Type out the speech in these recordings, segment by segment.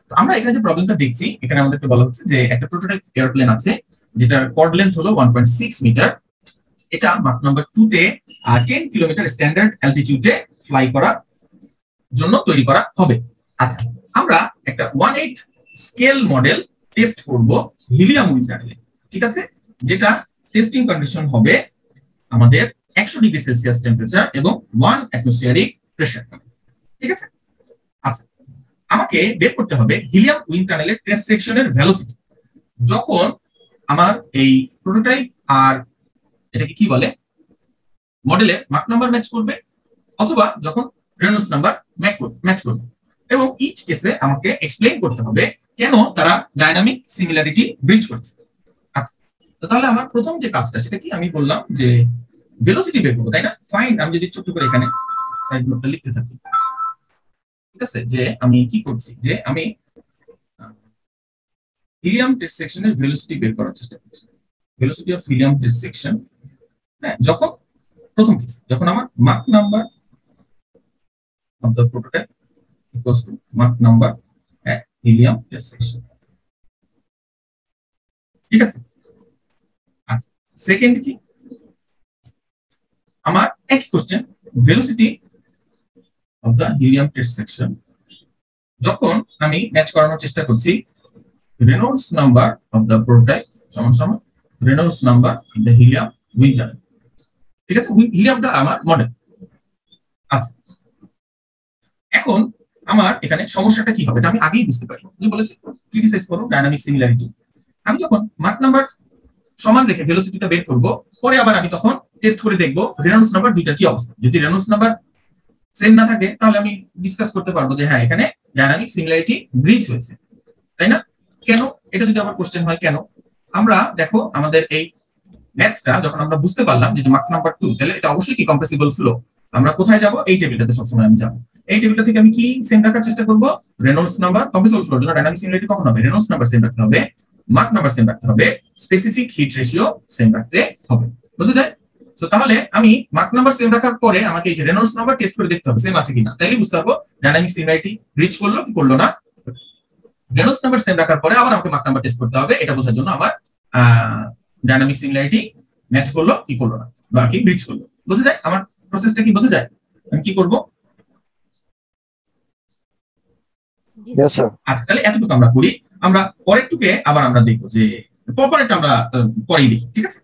তো আমরা এখানে যে প্রবলেমটা দেখছি, এখানে আমাদেরকে বলা হচ্ছে যে একটা প্রোটোটাইপ এয়ারপ্লেন আছে যেটার কর্ড লেন্থ হলো 1.6 মিটার। এটা মাক নাম্বার 2 তে 10 কিলোমিটার স্ট্যান্ডার্ড অ্যালটিটিউডে ফ্লাই করার জন্য তৈরি করা হবে। আচ্ছা, আমরা একটা 1/8 স্কেল মডেল টেস্ট করব হিলিয়াম উইন্ড টানেলে, ঠিক আছে, যেটা টেস্টিং কন্ডিশন হবে আমাদের 100 ডিগ্রি সেলসিয়াস টেম্পারেচার এবং 1 অ্যাটমসফিয়ারিক প্রেসার, ঠিক আছে। আচ্ছা, আমাকে বের করতে হবে হিলিয়াম উইন্ড টানেলের টেস্ট সেকশনের ভেলোসিটি যখন আমার এই প্রোটোটাইপ আর এটাকে কি বলে মডেলে মাক নাম্বার ম্যাচ করবে, অথবা যখন রেনল্ডস নাম্বার ম্যাচ করবে, এবং ইচ কেসে আমাকে এক্সপ্লেইন করতে হবে কেন তারা ডাইনামিক সিমিলারিটি ব্রিজ করছে। আচ্ছা, তো তাহলে আমার প্রথম যে কাজটা সেটা কি, আমি বললাম যে ভেলোসিটি বের করবো, তাই না? ফাইন, আমি যদি ছোট্ট করে এখানে সাইড নোটটা লিখতে থাকি, ঠিক আছে, যে আমি কি করছি, যে আমি হিলিয়াম টেস্ট সেকশনের ভেলোসিটি বের করার চেষ্টা করছি। Velocity of helium test section, হ্যাঁ, যখন প্রথম কেস, যখন আমার মাক number of the prototype equals two মাক number at helium test section, ঠিক আছে। আচ্ছা, সেকেন্ড কি, আমার একই question, velocity of the helium test section যখন আমি ম্যাচ করানোর চেষ্টা করছি Reynolds number of the prototype সমান সমান Reynolds number in the helium wind tunnel, ঠিক আছে। হিলিয়ামটা আমার মডেল। আচ্ছা, এখন আমার এখানে সমস্যাটা কি হবে এটা আমি আগেই বুঝতে পারি। আমি বলেছি ক্রিটিসাইজ করো ডাইনামিক সিমিলারিটি। আমি যখন মাক নাম্বার সমান রেখে ভেলোসিটিটা বের করব, পরে আবার আমি তখন টেস্ট করে দেখব রেনল্ডস নাম্বার দুইটা কি অবস্থা। যদি রেনল্ডস নাম্বার সেম না থাকে তাহলে আমি ডিসকাস করতে পারবো যে হ্যাঁ এখানে ডাইনামিক সিমিলারিটি ব্রিজ হয়েছে, তাই না? কেন, এটা যদি আবার কোশ্চেন হয় কেন, আমরা দেখো আমাদের এই ম্যাথটা যখন আমরা বুঝতে পারলাম যে মাক নাম্বার 2, তাহলে এটা অবশ্যই কি কম্প্রেসিবল ফ্লো। আমরা কোথায় যাব, এই টেবিলটাতে সবসময় আমি যাব। এই টেবিলটা থেকে আমি কি সেম রাখার চেষ্টা করব, রেনল্ডস নাম্বার কম্প্রেসিবল ফ্লোর জন্য ডাইনামিক সিমিলারিটি কখন হবে, রেনল্ডস নাম্বার সেম রাখতে হবে, মাক নাম্বার সেম রাখতে হবে, স্পেসিফিক হিট রেশিও সেম রাখতে হবে। বুঝা যায়? সো তাহলে আমি মাক নাম্বার সেম রাখার পরে আমাকে এই যে রেনল্ডস নাম্বার টেস্ট করে দেখতে হবে সেম আছে কিনা, তাইলে বুঝতে পারবো ডাইনামিক সিমিলারিটি রিচ করলো কি করলো না। রেনল্ডস নাম্বার সেম রাখার পরে আবার আমাকে মাক নাম্বার টেস্ট করতে হবে, এটা বোঝার জন্য আবার ডাইনামিক সিমিলারিটি ম্যাচ করলো কি করলো না, বা কি ব্রিজ করলো। বোঝা যায় আমার প্রসেসটা কি, বোঝা যায় আমি কি করব? আচ্ছা, তাহলে এতটুকু আমরা করি। আমরা পরের টুকে আবার আমরা দেখবো যে পরেরটা আমরা পরেই দেখি, ঠিক আছে।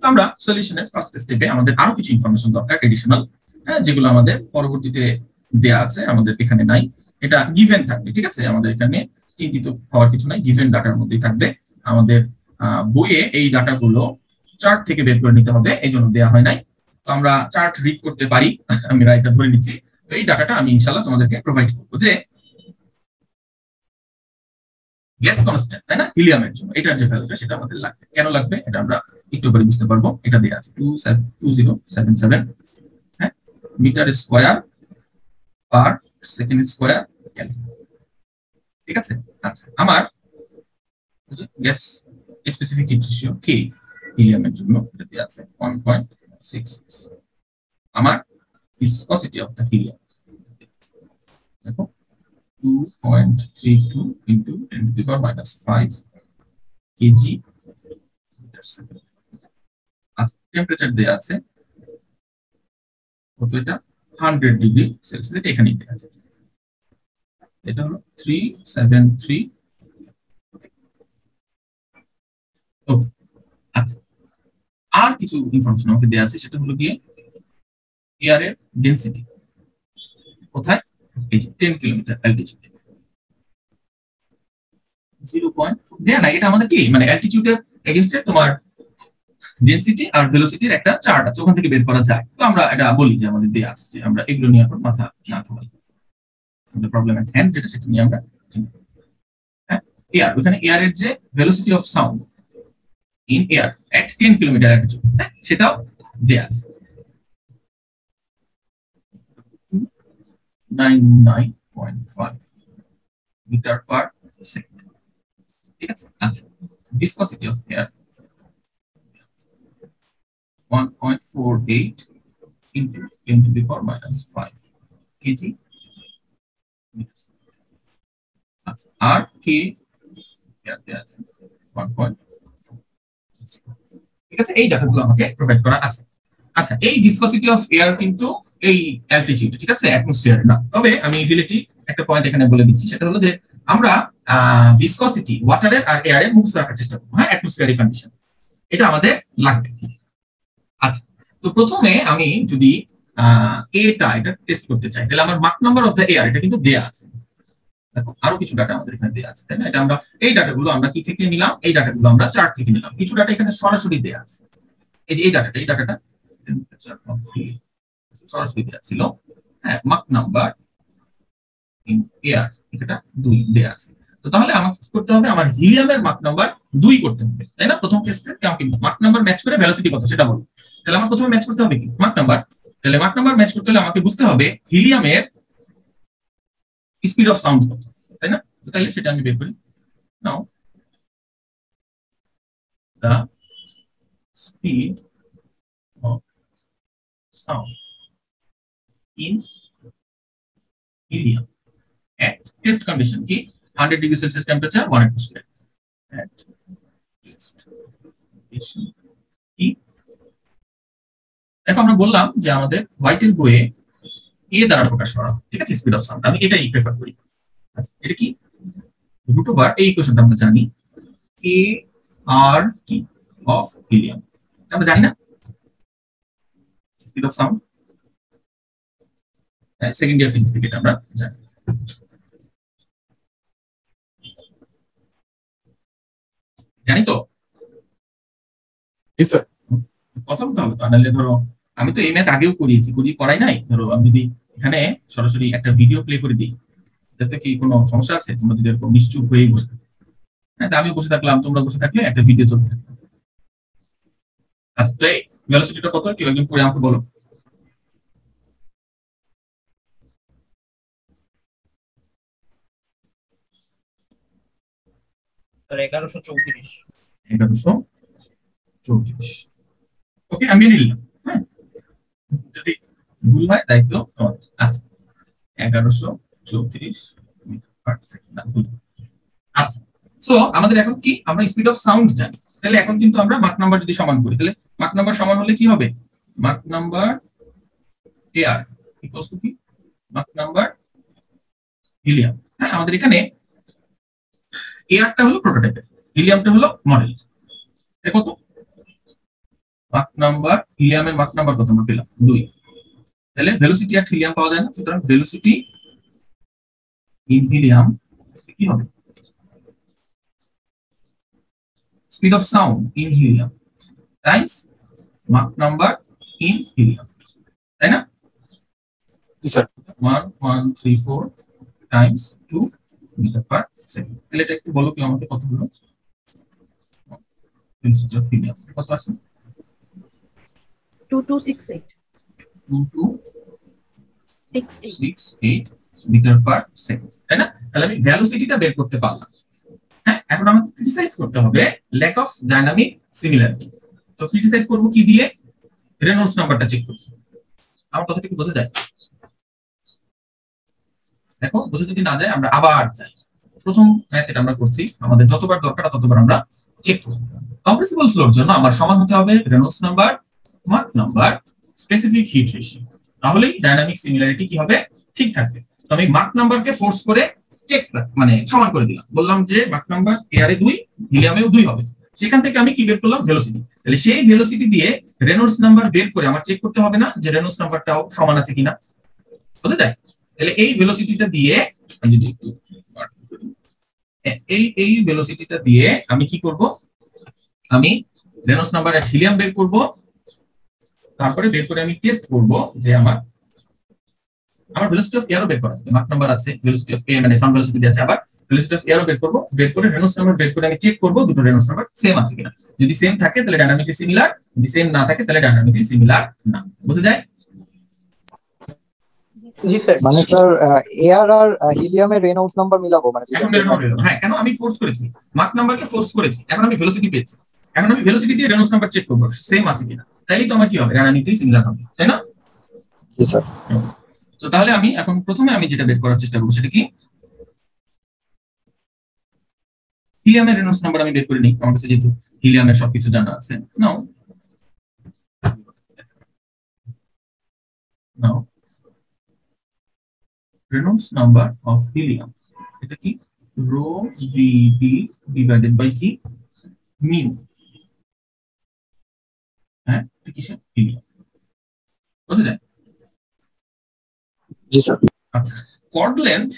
তো আমরা সলিউশনের ফার্স্ট স্টেপে আমাদের আরো কিছু ইনফরমেশন দরকার এডিশনাল, হ্যাঁ, যেগুলো আমাদের পরবর্তীতে দেয়া আছে, আমাদের এখানে নাই, এটা গিভেন থাকবে, ঠিক আছে। আমাদের এখানে চিন্তিত হওয়ার কিছু নাই, গিভেন ডাটার মধ্যেই থাকবে। আমাদের বইয়ে এই ডাটাগুলো চার্ট থেকে বের করে নিতে হবে, এই জন্য দেওয়া হয় নাই। তো আমরা চার্ট রিড করতে পারি, আমি এটা ধরে নিচ্ছি। তো এই ডাটাটা আমি ইনশাআল্লাহ তোমাদেরকে প্রোভাইড করবো, যে গ্যাস কনস্ট্যান্ট, তাই না, হিলিয়ামের জন্য এটার যে ভ্যালুটা সেটা আমাদের লাগবে। কেন লাগবে এটা আমরা একটু পরে বুঝতে পারবো। এটা দেয়া আছে 2077, হ্যাঁ, metre square per second square kelvin, ঠিক আছে। আচ্ছা, আমার গ্যাস স্পেসিফিক হিট রেশিও কি হিলিয়ামের জন্য এটা দেয়া আছে 1.66। আমার viscosity অফ দ্য হিলিয়াম দেখো 2.32 into 10 to the power minus 5 kg meter second। আচ্ছা, টেম্পারেচার দেয়া আছে কত, এটা 100 ডিগ্রি সেলসিয়াস, এটা এখানেই দেয়া আছে, এটা হলো 373। ওকে, আচ্ছা, আর কিছু ইনফরমেশন আমাকে দেয়া আছে, সেটা হলো গিয়ে এয়ারের ডেনসিটি কোথায়, এই যে 10 কিলোমিটার অ্যালটিটিউড 0. দেয়া নাই, এটা আমাদের কি মানে অ্যালটিটিউডের এগেইনস্টে তোমার ডেনসিটি আর ভেলোসিটির একটা চার্ট আছে, ওখান থেকে বের করা যায়। তো আমরা এটা বলি যে আমাদের দেয়া আছে, যে আমরা এগুলো নিয়ে এখন মাথা না ঘামাই, আমাদের প্রবলেম এট হ্যান্ড যেটা সেটা নিয়ে আমরা, হ্যাঁ, এয়ার, ওখানে এয়ারের যে velocity of sound in air at 10 kilometre altitude, হ্যাঁ, সেটাও দেয়া আছে 99.5 মিটার পার সেকেন্ড, ঠিক আছে। আচ্ছা, viscosity of air 1.48 into 10 to the power minus 5 kg meters। আচ্ছা আর কি ইয়াতে আছে 1.4, ঠিক আছে, এই ডাটাগুলো আমাকে প্রোভাইড করা আছে। আচ্ছা এই ভিসকসিটি অফ এয়ার কিন্তু এই অ্যালটিটিউড, ঠিক আছে, অ্যাটমসফিয়ার না। তবে আমি রিলেটিভ একটা পয়েন্ট এখানে বলে দিচ্ছি, সেটা হলো যে আমরা ভিসকসিটি ওয়াটারের আর এয়ারের মুক্ত রাখার চেষ্টা করবো, হ্যাঁ, অ্যাটমসফিয়ারিক কন্ডিশন, এটা আমাদের লাগবে। আচ্ছা তো প্রথমে আমি যদি এটা টেস্ট করতে চাই, তাহলে আমার মাক নাম্বার অফ দ্য এয়ার এটা কিন্তু দেয়া আছে। দেখো আরো কিছু ডাটা আমাদের এখানে দেয়া আছে, তাই না? এটা আমরা এই ডাটাগুলো আমরা কি থেকে নিলাম? এই ডাটাগুলো আমরা চার্ট থেকে নিলাম। কিছু ডাটা এখানে সরাসরি দেয়া আছে, এই যে এই ডাটাটা সরাসরি দেয়া ছিল। হ্যাঁ, মাক নাম্বার ইন এয়ার এটা 2 দেয়া আছে। তো তাহলে আমাকে কি করতে হবে? আমার হিলিয়ামের মাক নাম্বার 2 করতে হবে, তাই না? প্রথম কেসে আমাকে মাক নাম্বার ম্যাচ করে ভেলোসিটি কত সেটা বলো। তাহলে আমার প্রথমে ম্যাচ করতে হবে কি? মাক নাম্বার। তাহলে মাক নাম্বার ম্যাচ করতে হলে আমাকে বুঝতে হবে হিলিয়ামের স্পিড অফ সাউন্ড কত, তাই না? তো তাহলে সেটা আমি বের করি। Now the speed of sound in helium at test condition কি 100 degree Celsius temperature 1 atmosphere at test condition কি। এখন আমরা বললাম যে আমাদের হোয়াইটের বইয়ে এ দ্বারা প্রকাশ করা, ঠিক আছে, স্পিড অফ সাউন্ড, আমি এটাই প্রেফার করি। আচ্ছা এটা কি রুট ওভার এই ইকুয়েশনটা আমরা জানি কে আর কি অফ হিলিয়াম, আমরা জানি না speed of sound, second year physics থেকে এটা আমরা জানি। জানি তো কথা বলতে হবে তো, নাহলে ধরো আমি তো এই ম্যাথ আগেও করাই নাই। ধরো আমি যদি এখানে সরাসরি একটা ভিডিও প্লে করে দিই, যাতে কি কোনো সমস্যা আছে? তোমরা যদি এরকম নিশ্চুপ হয়ে বসে থাকো, হ্যাঁ, আমি বসে থাকলাম, তোমরা বসে থাকলে একটা ভিডিও চলতে থাকবে। আচ্ছা তো এই ভেলোসিটিটা কত কেউ একজন পড়ে আমাকে বলো। স্যার 1134। 1134, ওকে আমি নিলাম। হ্যাঁ, যদি ভুল হয় দায়িত্ব তোমার। আচ্ছা 1134 মিটার পার সেকেন্ড। আচ্ছা সো আমাদের এখন কি, আমরা স্পিড অফ সাউন্ড জানি। তাহলে এখন কিন্তু আমরা মাক নাম্বার যদি সমান করি, তাহলে মাক নাম্বার সমান হলে কি হবে? মাক নাম্বার এয়ার ইকুয়ালস টু কি মাক নাম্বার হিলিয়াম। হ্যাঁ, আমাদের এখানে এয়ারটা হলো প্রোটোটাইপের, হিলিয়ামটা হলো মডেল। কত মাক নাম্বার? হিলিয়ামের মাক নাম্বার কত আমরা পেলাম? 2। তাহলে ভেলোসিটি অ্যাট হিলিয়াম পাওয়া যায় না, সুতরাং ভেলোসিটি ইন হিলিয়াম কি হবে? Speed of sound in helium times mach number in helium, তাই না? Sir 1134 times 2 metre per second. তাহলে এটা একটু বলো কি আমাকে কত হলো? ভেলোসিটি অফ হিলিয়াম কত আছে? 2268 2268 মিটার পার সেকেন্ড, তাই না? তাহলে আমি ভেলোসিটিটা বের করতে পারলাম। হ্যাঁ, এখন আমাকে ক্রিটিসাইজ করতে হবে ল্যাক অফ ডাইনামিক সিমিলারিটি। তো ক্রিটিসাইজ করব কি দিয়ে? রেনল্ডস নাম্বারটা চেক করব। আমার কথাটা কি বোঝা যায়? দেখো বোঝা যদি না যায় আমরা আবার যাই, প্রথম ম্যাথ এটা আমরা করছি, আমাদের যতবার দরকার ততবার আমরা চেক করব। কম্প্রেসিবল ফ্লোর জন্য আমার সমান হতে হবে রেনল্ডস নাম্বার মাক নাম্বার স্পেসিফিক হিট রেশিও, তাহলেই ডাইনামিক সিমিলারিটি কি হবে? ঠিক থাকবে। তো আমি মাক নাম্বারকে ফোর্স করে চেক মানে সমান করে দিলাম, বললাম যে মাক নাম্বার এয়ারে 2 হিলিয়ামেও 2 হবে। সেখান থেকে আমি কি বের করলাম? ভেলোসিটি। তাহলে সেই ভেলোসিটি দিয়ে রেনল্ডস নাম্বার বের করে আমার চেক করতে হবে না যে রেনল্ডস নাম্বারটাও সমান আছে কিনা, বুঝা যায়? তাহলে এই ভেলোসিটিটা দিয়ে আমি যদি এই ভেলোসিটিটা দিয়ে আমি কি করব? আমি রেনল্ডস নাম্বার এট হিলিয়াম বের করব, তারপরে বের করে আমি টেস্ট করব যে আমার ভেলোসিটি অফ এয়ারও বের করা আছে, মাক নাম্বার আছে, ভেলোসিটি অফ এয়ার মানে সাউন্ড ভেলোসিটি আছে, আবার ভেলোসিটি অফ এয়ারও বের করব। বের করে রেনল্ডস নাম্বার বের করে আমি চেক করব দুটো রেনল্ডস নাম্বার সেম আছে কিনা। যদি সেম থাকে তাহলে ডাইনামিকলি সিমিলার, যদি সেম না থাকে তাহলে ডাইনামিকলি সিমিলার না। বুঝা যায়? জি স্যার। মানে স্যার এয়ার আর হিলিয়ামের রেনল্ডস নাম্বার মিলাবো মানে এখন হ্যাঁ, কেন আমি ফোর্স করেছি, মাক নাম্বারকে ফোর্স করেছি, এখন আমি ভেলোসিটি পেয়েছি, এখন আমি ভেলোসিটি দিয়ে রেনল্ডস নাম্বার চেক করব সেম আছে কিনা, তাইলেই তো আমার কি হবে? ডাইনামিকলি সিমিলার হবে, তাই না? জি স্যার। তো তাহলে আমি এখন প্রথমে আমি যেটা বের করার চেষ্টা করব সেটা কি? হিলিয়ামের রেনল্ডস নাম্বার আমি বের করে নিই, আমার কাছে যেহেতু হিলিয়ামের সবকিছু জানা আছে। নাও নাও রেনল্ডস নাম্বার অফ হিলিয়াম, এটা কি রো ভিডি ডিভাইডেড বাই কি মিউ। হ্যাঁ, এটা কিসে হিলিয়াম, বুঝা যায়? জি স্যার। আচ্ছা, কর্ড লেন্থ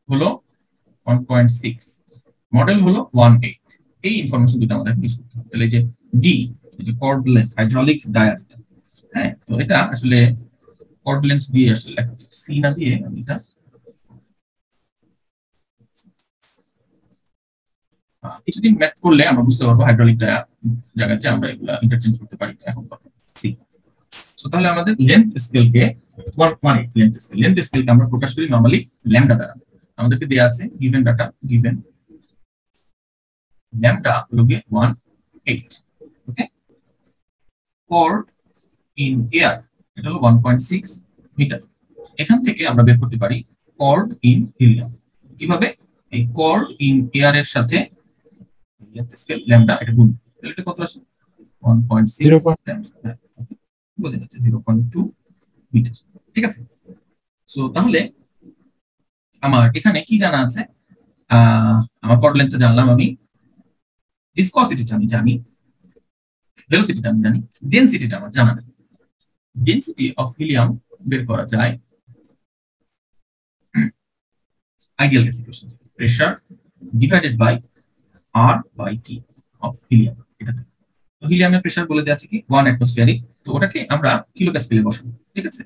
হলো 1.6, মডেল হলো 18। এই ইনফরমেশন দুটো আমাদের ইউজ করতে হবে। তাহলে এই যে ডি, এই যে কর্ড লেন্থ হাইড্রোলিক ডায়ার, হ্যাঁ, তো এটা আসলে কর্ড লেন্থ দিয়ে আসলে সি না দিয়ে আমি এটা কিছুদিন ম্যাথ করলে আমরা বুঝতে পারবো হাইড্রোলিক ডায়ার জায়গাতে আমরা এগুলা ইন্টারচেঞ্জ করতে পারি। এখন সি, সো তাহলে আমাদের লেন্থ স্কেলকে 1.18 লেন্থ স্কেলকে আমরা প্রকাশ করি নরমালি ল্যামডা দ্বারা। আমাদেরকে দেয়া আছে গিভেন ডাটা, গিভেন ল্যামডা হলো 18, ওকে। কর্ড ইন এয়ার এটা হলো 1.6 মিটার। এখান থেকে আমরা বের করতে পারি কর্ড ইন হিলিয়াম। কিভাবে? এই কর্ড ইন এয়ার এর সাথে লেন্থ স্কেল ল্যামডা এটা গুণ, তাহলে এটা কত আসে 1.6 বুঝে যাচ্ছে 0.2 মিটার। ঠিক আছে, সো তাহলে আমার এখানে কি জানা আছে? আমার কর্ড লেন্থটা জানলাম আমি, ভিসকসিটিটা আমি জানি, ভেলোসিটিটা আমি জানি, ডেনসিটিটা আমার জানা নেই। ডেনসিটি অফ হিলিয়াম বের করা যায় ideal gas equation, pressure divided by R by T of helium. এটা তো হিলিয়ামের প্রেসার বলে দেওয়া আছে কি 1 অ্যাটমসফিয়ারিক, তো ওটাকে আমরা কিলো প্যাসকেলে বসাবো। ঠিক আছে,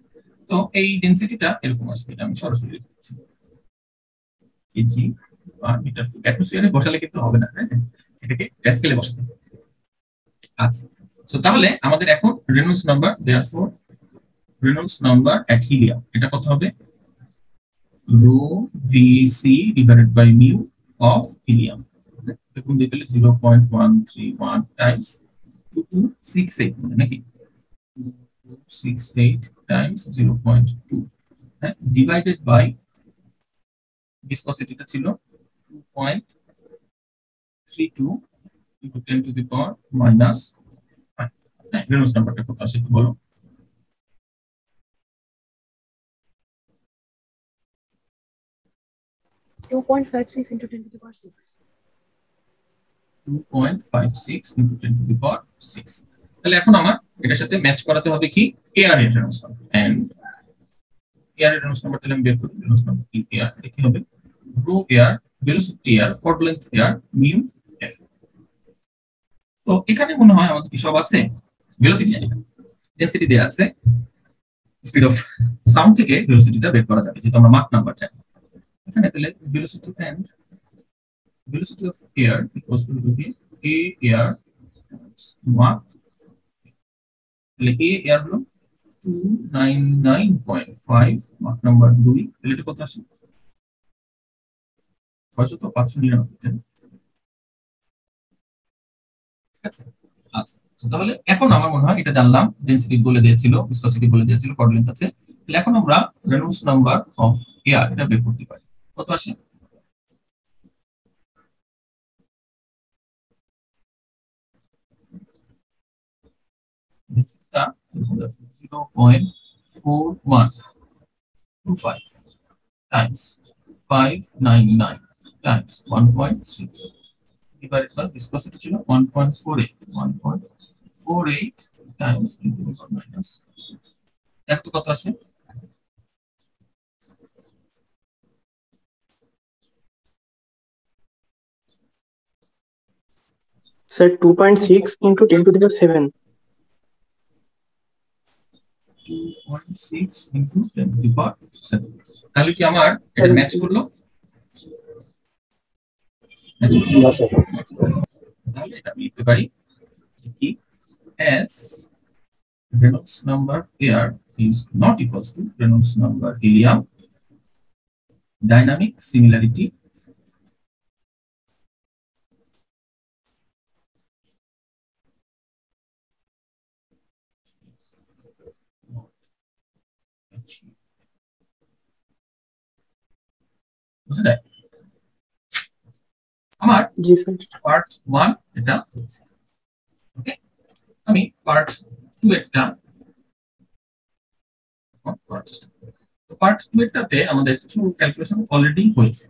তো এই ডেনসিটিটা এরকম আসবে, এটা আমি সরাসরি লিখছি কেজি পার মিটার কিউব। অ্যাটমসফিয়ারে বসালে কিন্তু হবে না, হ্যাঁ, এটাকে প্যাসকেলে বসাতে হবে। আচ্ছা, সো তাহলে আমাদের এখন Reynolds number, therefore Reynolds number at helium এটা কত হবে? Rho VC divided by mu of helium. দেখুন দিলে 0.131 টাইমস 2268 মানে নাকি 268 টাইমস 0.2, হ্যাঁ, ডিভাইডেড বাই ভিসকসিটিটা ছিল 2.32 into 10 to the power minus 5। হ্যাঁ, রেনল্ডস নাম্বারটা কত আসে একটু বলো? 2.56 into 10 to the power 6. 2.56 into 10 to the power 6। তাহলে এখন আমার এটার সাথে ম্যাচ করাতে হবে কি এয়ার এর রেনল্ডস নাম্বার, এন্ড এয়ার এর রেনল্ডস নাম্বার তাহলে আমি বের করি। রেনল্ডস নাম্বার কি এয়ার, এটা কি হবে? Rho air, velocity air, chord length air, mu air. তো এখানে মনে হয় আমাদের কি সব আছে? ভেলোসিটি জানি না, ডেনসিটি দেয়া আছে, স্পিড অফ সাউন্ড থেকে ভেলোসিটিটা বের করা যাবে যেহেতু আমরা মাক নাম্বার জানি। এখানে তাহলে velocity and velocity of air equals to a air Mach, তাহলে a air হলো 299.5 মাক নাম্বার 2, তাহলে এটা কত আসে? 599। ঠিক আছে, আচ্ছা, তাহলে এখন আমার মনে হয় এটা জানলাম, ডেনসিটি বলে দিয়েছিল, ভিসকসিটি বলে দিয়েছিল, কর্ড লেন্থ আছে, তাহলে এখন আমরা রেনল্ডস নাম্বার অফ এয়ার এটা বের করতে পারি। কত আসে? ডেনসিটিটা 0.4125 times 599 times 1.6 divided by viscosity ছিল 1.48 times 10 to the power minus, এত কত আসে? Sir, 2.6 into 10 to the power 7. 2.6 into 10 to the power 7, তাহলে কি আমার এটা ম্যাচ করলো? না স্যার। তাহলে এটা আমি লিখতে পারি কি as Reynolds number air is not equals to Reynolds number helium, dynamic similarity বুঝলে? আমার জি স্যার। পার্ট 1 এটা হচ্ছে। ওকে, আমি পার্ট 2 এটা পার্ট 2 এটাতে আমাদের কিছু ক্যালকুলেশন অলরেডি হয়েছে।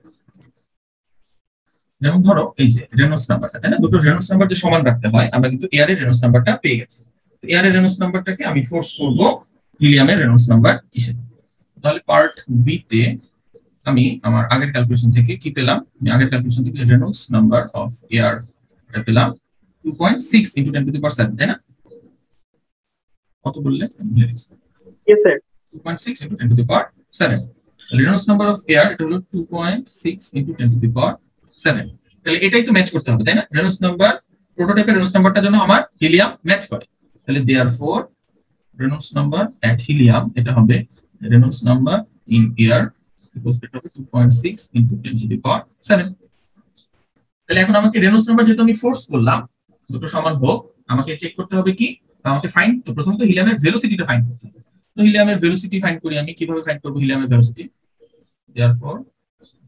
যেমন ধরো এই যে রেনল্ডস নাম্বারটা, তাই না, দুটো রেনল্ডস নাম্বার যে সমান রাখতে হয়, আমরা কিন্তু এয়ারের রেনল্ডস নাম্বারটা পেয়ে গেছি। তো এয়ারের রেনল্ডস নাম্বারটাকে আমি ফোর্স করব হিলিয়ামের রেনল্ডস নাম্বার হিসেবে। তাহলে পার্ট বি তে আমি আমার আগের ক্যালকুলেশন থেকে কি পেলাম, আমি আগের ক্যালকুলেশন থেকে রেনল্ডস নাম্বার অফ এয়ার এটা পেলাম 2.6 × 10⁻7, তাই না? কত বললে? Yes sir. 2.6 × 10⁻7। Reynolds number of air এটা হলো 2.6 × 10⁻7। তাহলে এটাই তো ম্যাচ করতে হবে, তাই না? রেনল্ডস নাম্বার, প্রোটোটাইপের রেনল্ডস নাম্বারটা যেন আমার হিলিয়াম ম্যাচ করে। তাহলে therefore Reynolds number at helium এটা হবে Reynolds number in air equals to 2.6 × 10⁻7। তাহলে এখন আমাকে রেনল্ডস নাম্বার যেহেতু আমি ফোর্স করলাম দুটো সমান হোক, আমাকে চেক করতে হবে কি, আমাকে ফাইন্ড, তো প্রথমত হিলিয়ামের ভেলোসিটিটা ফাইন্ড করতে হবে। তো হিলিয়ামের ভেলোসিটি ফাইন্ড করি আমি, কিভাবে ফাইন্ড করব হিলিয়ামের velocity? Therefore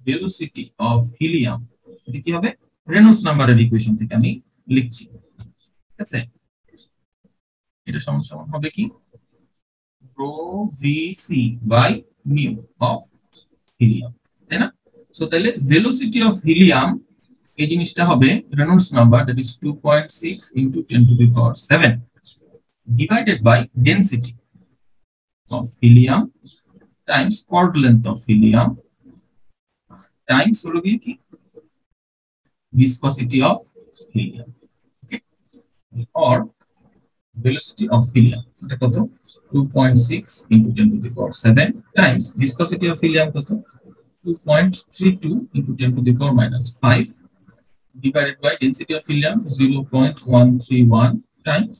velocity of helium এটা কি হবে, রেনল্ডস নাম্বারের ইকুয়েশন থেকে আমি লিখছি, ঠিক আছে? এটা সমান সমান হবে কি, rho vc by mu of helium, তাই না? সো তাহলে velocity of helium এই জিনিসটা হবে Reynolds number, that is 2.6 × 10⁻7 divided by density of helium times chord length of helium times হলো কি viscosity of helium, okay, or velocity of helium এটা কত, 2.6 × 10⁻7 times viscosity of helium কত, 2.32 × 10⁻5 divided by density of helium 0.131 times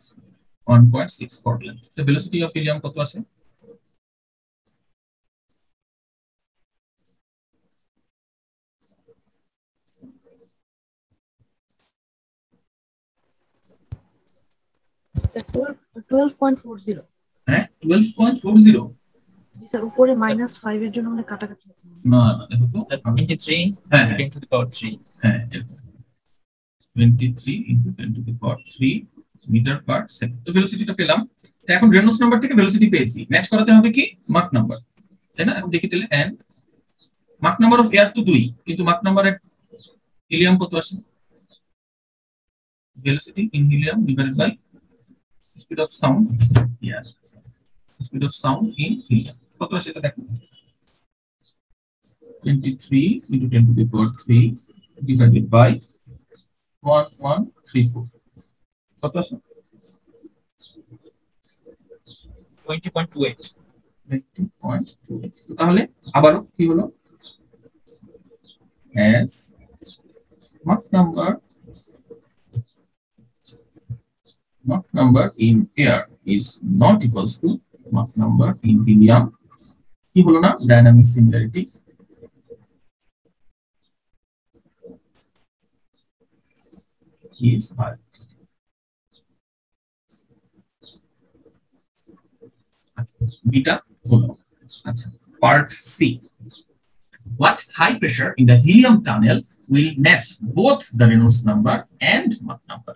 1.6 chord length. The velocity of helium কত আছে? Sir, 12.40 হ্যাঁ 12.40। Sir উপরে -5 এর জন্য আমরা কাটাকাটি না না দেখো তো, 23 হ্যাঁ 10⁻3 হ্যাঁ 23 × 10⁻3 মিটার পার সেকেন্ড। তো ভেলোসিটিটা পেলাম। তো এখন রেনল্ডস নাম্বার থেকে ভেলোসিটি পেয়েছি, ম্যাচ করাতে হবে কি মাক নাম্বার, তাই না? এখন দেখি তাহলে এন্ড মাক নাম্বার অফ এয়ার তো 2, কিন্তু মাক নাম্বারের হিলিয়াম কত আসে? Velocity in helium divided by speed of sound, ইয়ার speed of sound in helium কত আসে এটা দেখো, 23 × 10⁻3 divided by 1134 কত আসে? 20.28 20.28। তো তাহলে আবারও কি হলো, as Mach number in air is not equals to Mach number in helium, কি হলো না, ডাইনামিক সিমিলারিটি is high। আচ্ছা বিটা হলো। আচ্ছা part C, what high pressure in the helium tunnel will match both the Reynolds number and Mach number?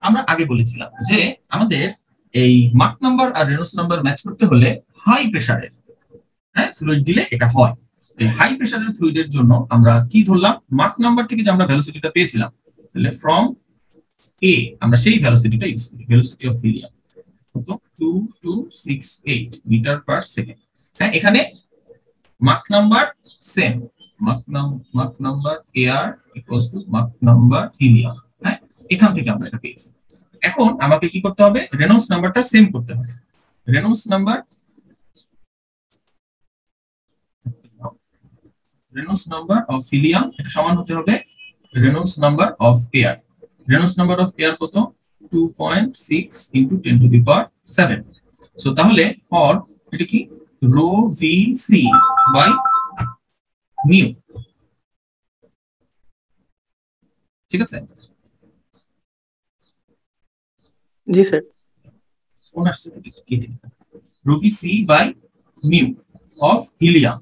আমরা আগে বলেছিলাম যে আমাদের এই মাক নাম্বার আর রেনল্ডস নাম্বার ম্যাচ করতে হলে হাই প্রেসারের ফ্লুইড দিলে এটা হয়। এই হাই প্রেসারের ফ্লুইডের জন্য আমরা কি ধরলাম, মাক নাম্বার থেকে যে আমরা ভেলোসিটিটা পেয়েছিলাম, তাহলে ফ্রম এ আমরা সেই ভেলোসিটিটা ইউজ করি, ভেলোসিটি অফ হিলিয়াম কত, 2268 মিটার পার সেকেন্ড। হ্যাঁ এখানে মাক নাম্বার সেম, মাক নাম্বার এয়ার ইকুয়ালস টু মাক নাম্বার হিলিয়াম। হ্যাঁ এখান থেকে আমরা এটা পেয়েছি। এখন আমাকে কি করতে হবে, রেনল্ডস নাম্বারটা সেম করতে হবে। রেনল্ডস নাম্বার অফ হিলিয়াম এটা সমান হতে হবে Reynolds number of air. Reynolds number of air কত, 2.6 × 10⁻7। সো তাহলে অর এটা কি, rho V C by mu, ঠিক আছে? জি স্যার। কোন আসছে তো কেটে, rho V C by mu of helium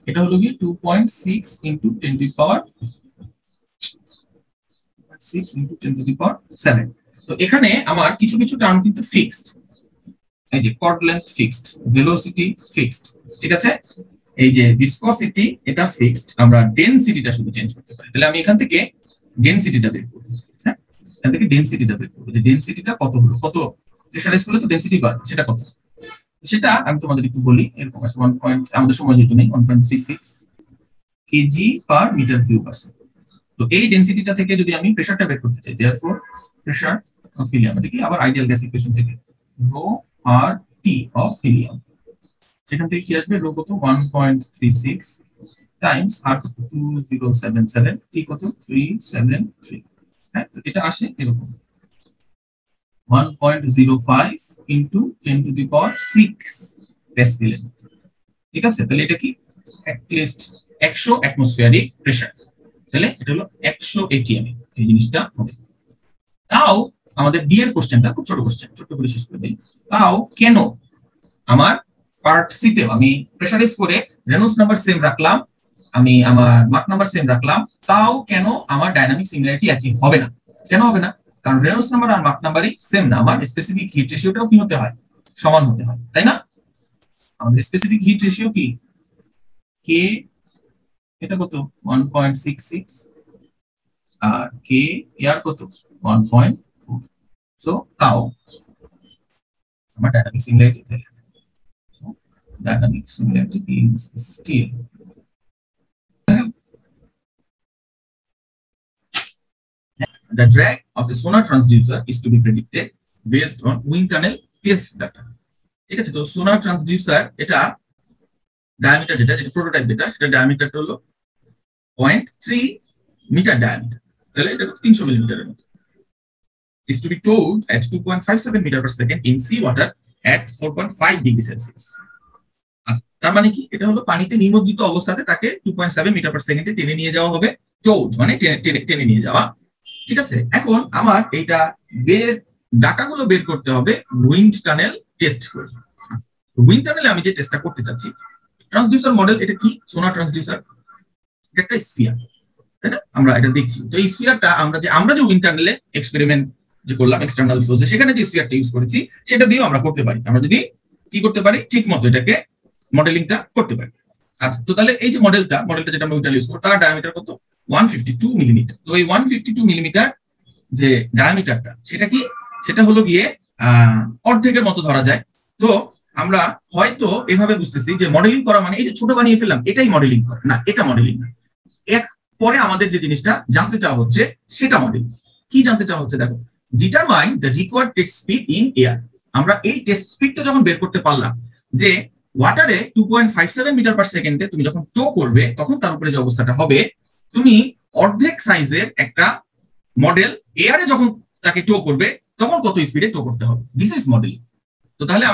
এটা হলো কি 2.6 × 6 into 10 to the power 7। তো এখানে আমার কিছু কিছু টার্ম কিন্তু ফিক্সড, এই যে chord length fixed, velocity fixed, ঠিক আছে। এই যে ভিসকসিটি এটা ফিক্সড, আমরা ডেনসিটিটা শুধু চেঞ্জ করতে পারি। তাহলে আমি এখান থেকে ডেনসিটিটা বের করব, হ্যাঁ এখান থেকে ডেনসিটিটা বের করব, যে ডেনসিটিটা কত হলো, কত প্রেসারাইজ করলে তো ডেনসিটি বাড়বে, সেটা কত, সেটা আমি তোমাদের একটু বলি। এরকম আছে 1 পয়েন্ট, আমাদের সময় যেহেতু নেই, 1.36 কেজি পার মিটার কিউব আছে। তো এই ডেনসিটিটা থেকে যদি আমি প্রেসারটা বের করতে চাই, देयरफॉर প্রেসার অফ হিলিয়াম, এটা কি আবার আইডিয়াল গ্যাস ইকুয়েশন থেকে রো আর টি অফ হিলিয়াম, সেখান থেকে কি আসবে, রো কত 1.36 টাইমস আর কত 2077, টি কত 373, হ্যাঁ। তো এটা আসে এরকম 1.05 into 10 to the power 6 Pascal, ঠিক আছে। তাহলে এটা কি অ্যাটলিস্ট 100 অ্যাটমসফিয়ারিক প্রেসার, তাহলে এটা হলো 100 atm, এই জিনিসটা হবে। তাও আমাদের ডি এর কোশ্চেনটা খুব ছোট কোশ্চেন, ছোট করে শেষ করে দেই। তাও কেন আমার পার্ট সি তে আমি প্রেসারাইজ করে রেনল্ডস নাম্বার সেম রাখলাম, আমি আমার মাক নাম্বার সেম রাখলাম, তাও কেন আমার ডাইনামিক সিমিলারিটি অ্যাচিভ হবে না? কেন হবে না? কারণ রেনল্ডস নাম্বার আর মাক নাম্বারই সেম না, আমার স্পেসিফিক হিট রেশিওটাও কি হতে হয়, সমান হতে হয়, তাই না? আমাদের স্পেসিফিক হিট রেশিও কি, কে এটা কত 1.66 আর কে এয়ার কত 1.4, সো তাও আমার ডাইনামিক সিমিলারিটি থাকে। So dynamic similarity is still the drag of a sonar transducer is to be predicted based on wind tunnel test data, ঠিক আছে। তো সোনার ট্রান্সডিউসার এটা ডায়ামিটার, যেটা প্রোটোটাইপ, যেটা সেটা ডায়ামিটারটা হলো 0.3 মিটার ডায়ামিটার, তাহলে এটা 300 মিলিমিটারের মতো। is to be towed at 2.57 meter per second in sea water at 4.5 degree Celsius। তার মানে কি, এটা হলো পানিতে নিমজ্জিত অবস্থাতে তাকে 2.7 মিটার পার সেকেন্ডে টেনে নিয়ে যাওয়া হবে, towed মানে টেনে নিয়ে যাওয়া, ঠিক আছে। এখন আমার এইটা ডাটাগুলো বের করতে হবে উইন্ড টানেল টেস্ট করে। উইন্ড টানেলে আমি যে টেস্টটা করতে চাচ্ছি, ট্রান্সডিউসার মডেল, এটা কি সোনার ট্রান্সডিউসার, এটা একটা স্ফিয়ার, তাই না? আমরা এটা দেখছি, তো এই স্ফিয়ারটা আমরা যে উইন্ড টানেলে এক্সপেরিমেন্ট যে করলাম এক্সটার্নাল ফোর্সে, সেখানে যে স্ফিয়ারটা ইউজ করেছি সেটা দিয়েও আমরা করতে পারি, আমরা যদি কি করতে পারি, ঠিক মতো এটাকে মডেলিংটা করতে পারি। আচ্ছা, তো তাহলে এই যে মডেলটা যেটা আমরা উইন্ড টানেল ইউজ করব, তার ডায়ামিটার কত 152 মিলিমিটার। তো এই 152 মিলিমিটার যে ডায়ামিটারটা, সেটা কি, সেটা হলো গিয়ে অর্ধেকের মতো ধরা যায়। তো আমরা হয়তো এভাবে বুঝতেছি যে মডেলিং করা মানে এই যে ছোট বানিয়ে ফেললাম, এটাই মডেলিং করা না, এটা মডেলিং না। পরে আমাদের যে জিনিসটা জানতে চাওয়া হচ্ছে সেটা মডেলিং। কি জানতে চাওয়া হচ্ছে, দেখো, determine the required test speed in air. আমরা এই টেস্ট স্পিডটা যখন বের করতে পারলাম, যে ওয়াটারে 2.57 মিটার পার সেকেন্ডে তুমি যখন টো করবে, তখন তার উপরে যে অবস্থাটা হবে, তুমি অর্ধেক সাইজের একটা মডেল এয়ারে যখন তাকে টো করবে, তখন কত স্পিডে টো করতে হবে, দিস ইজ মডেলিং। তো তাহলে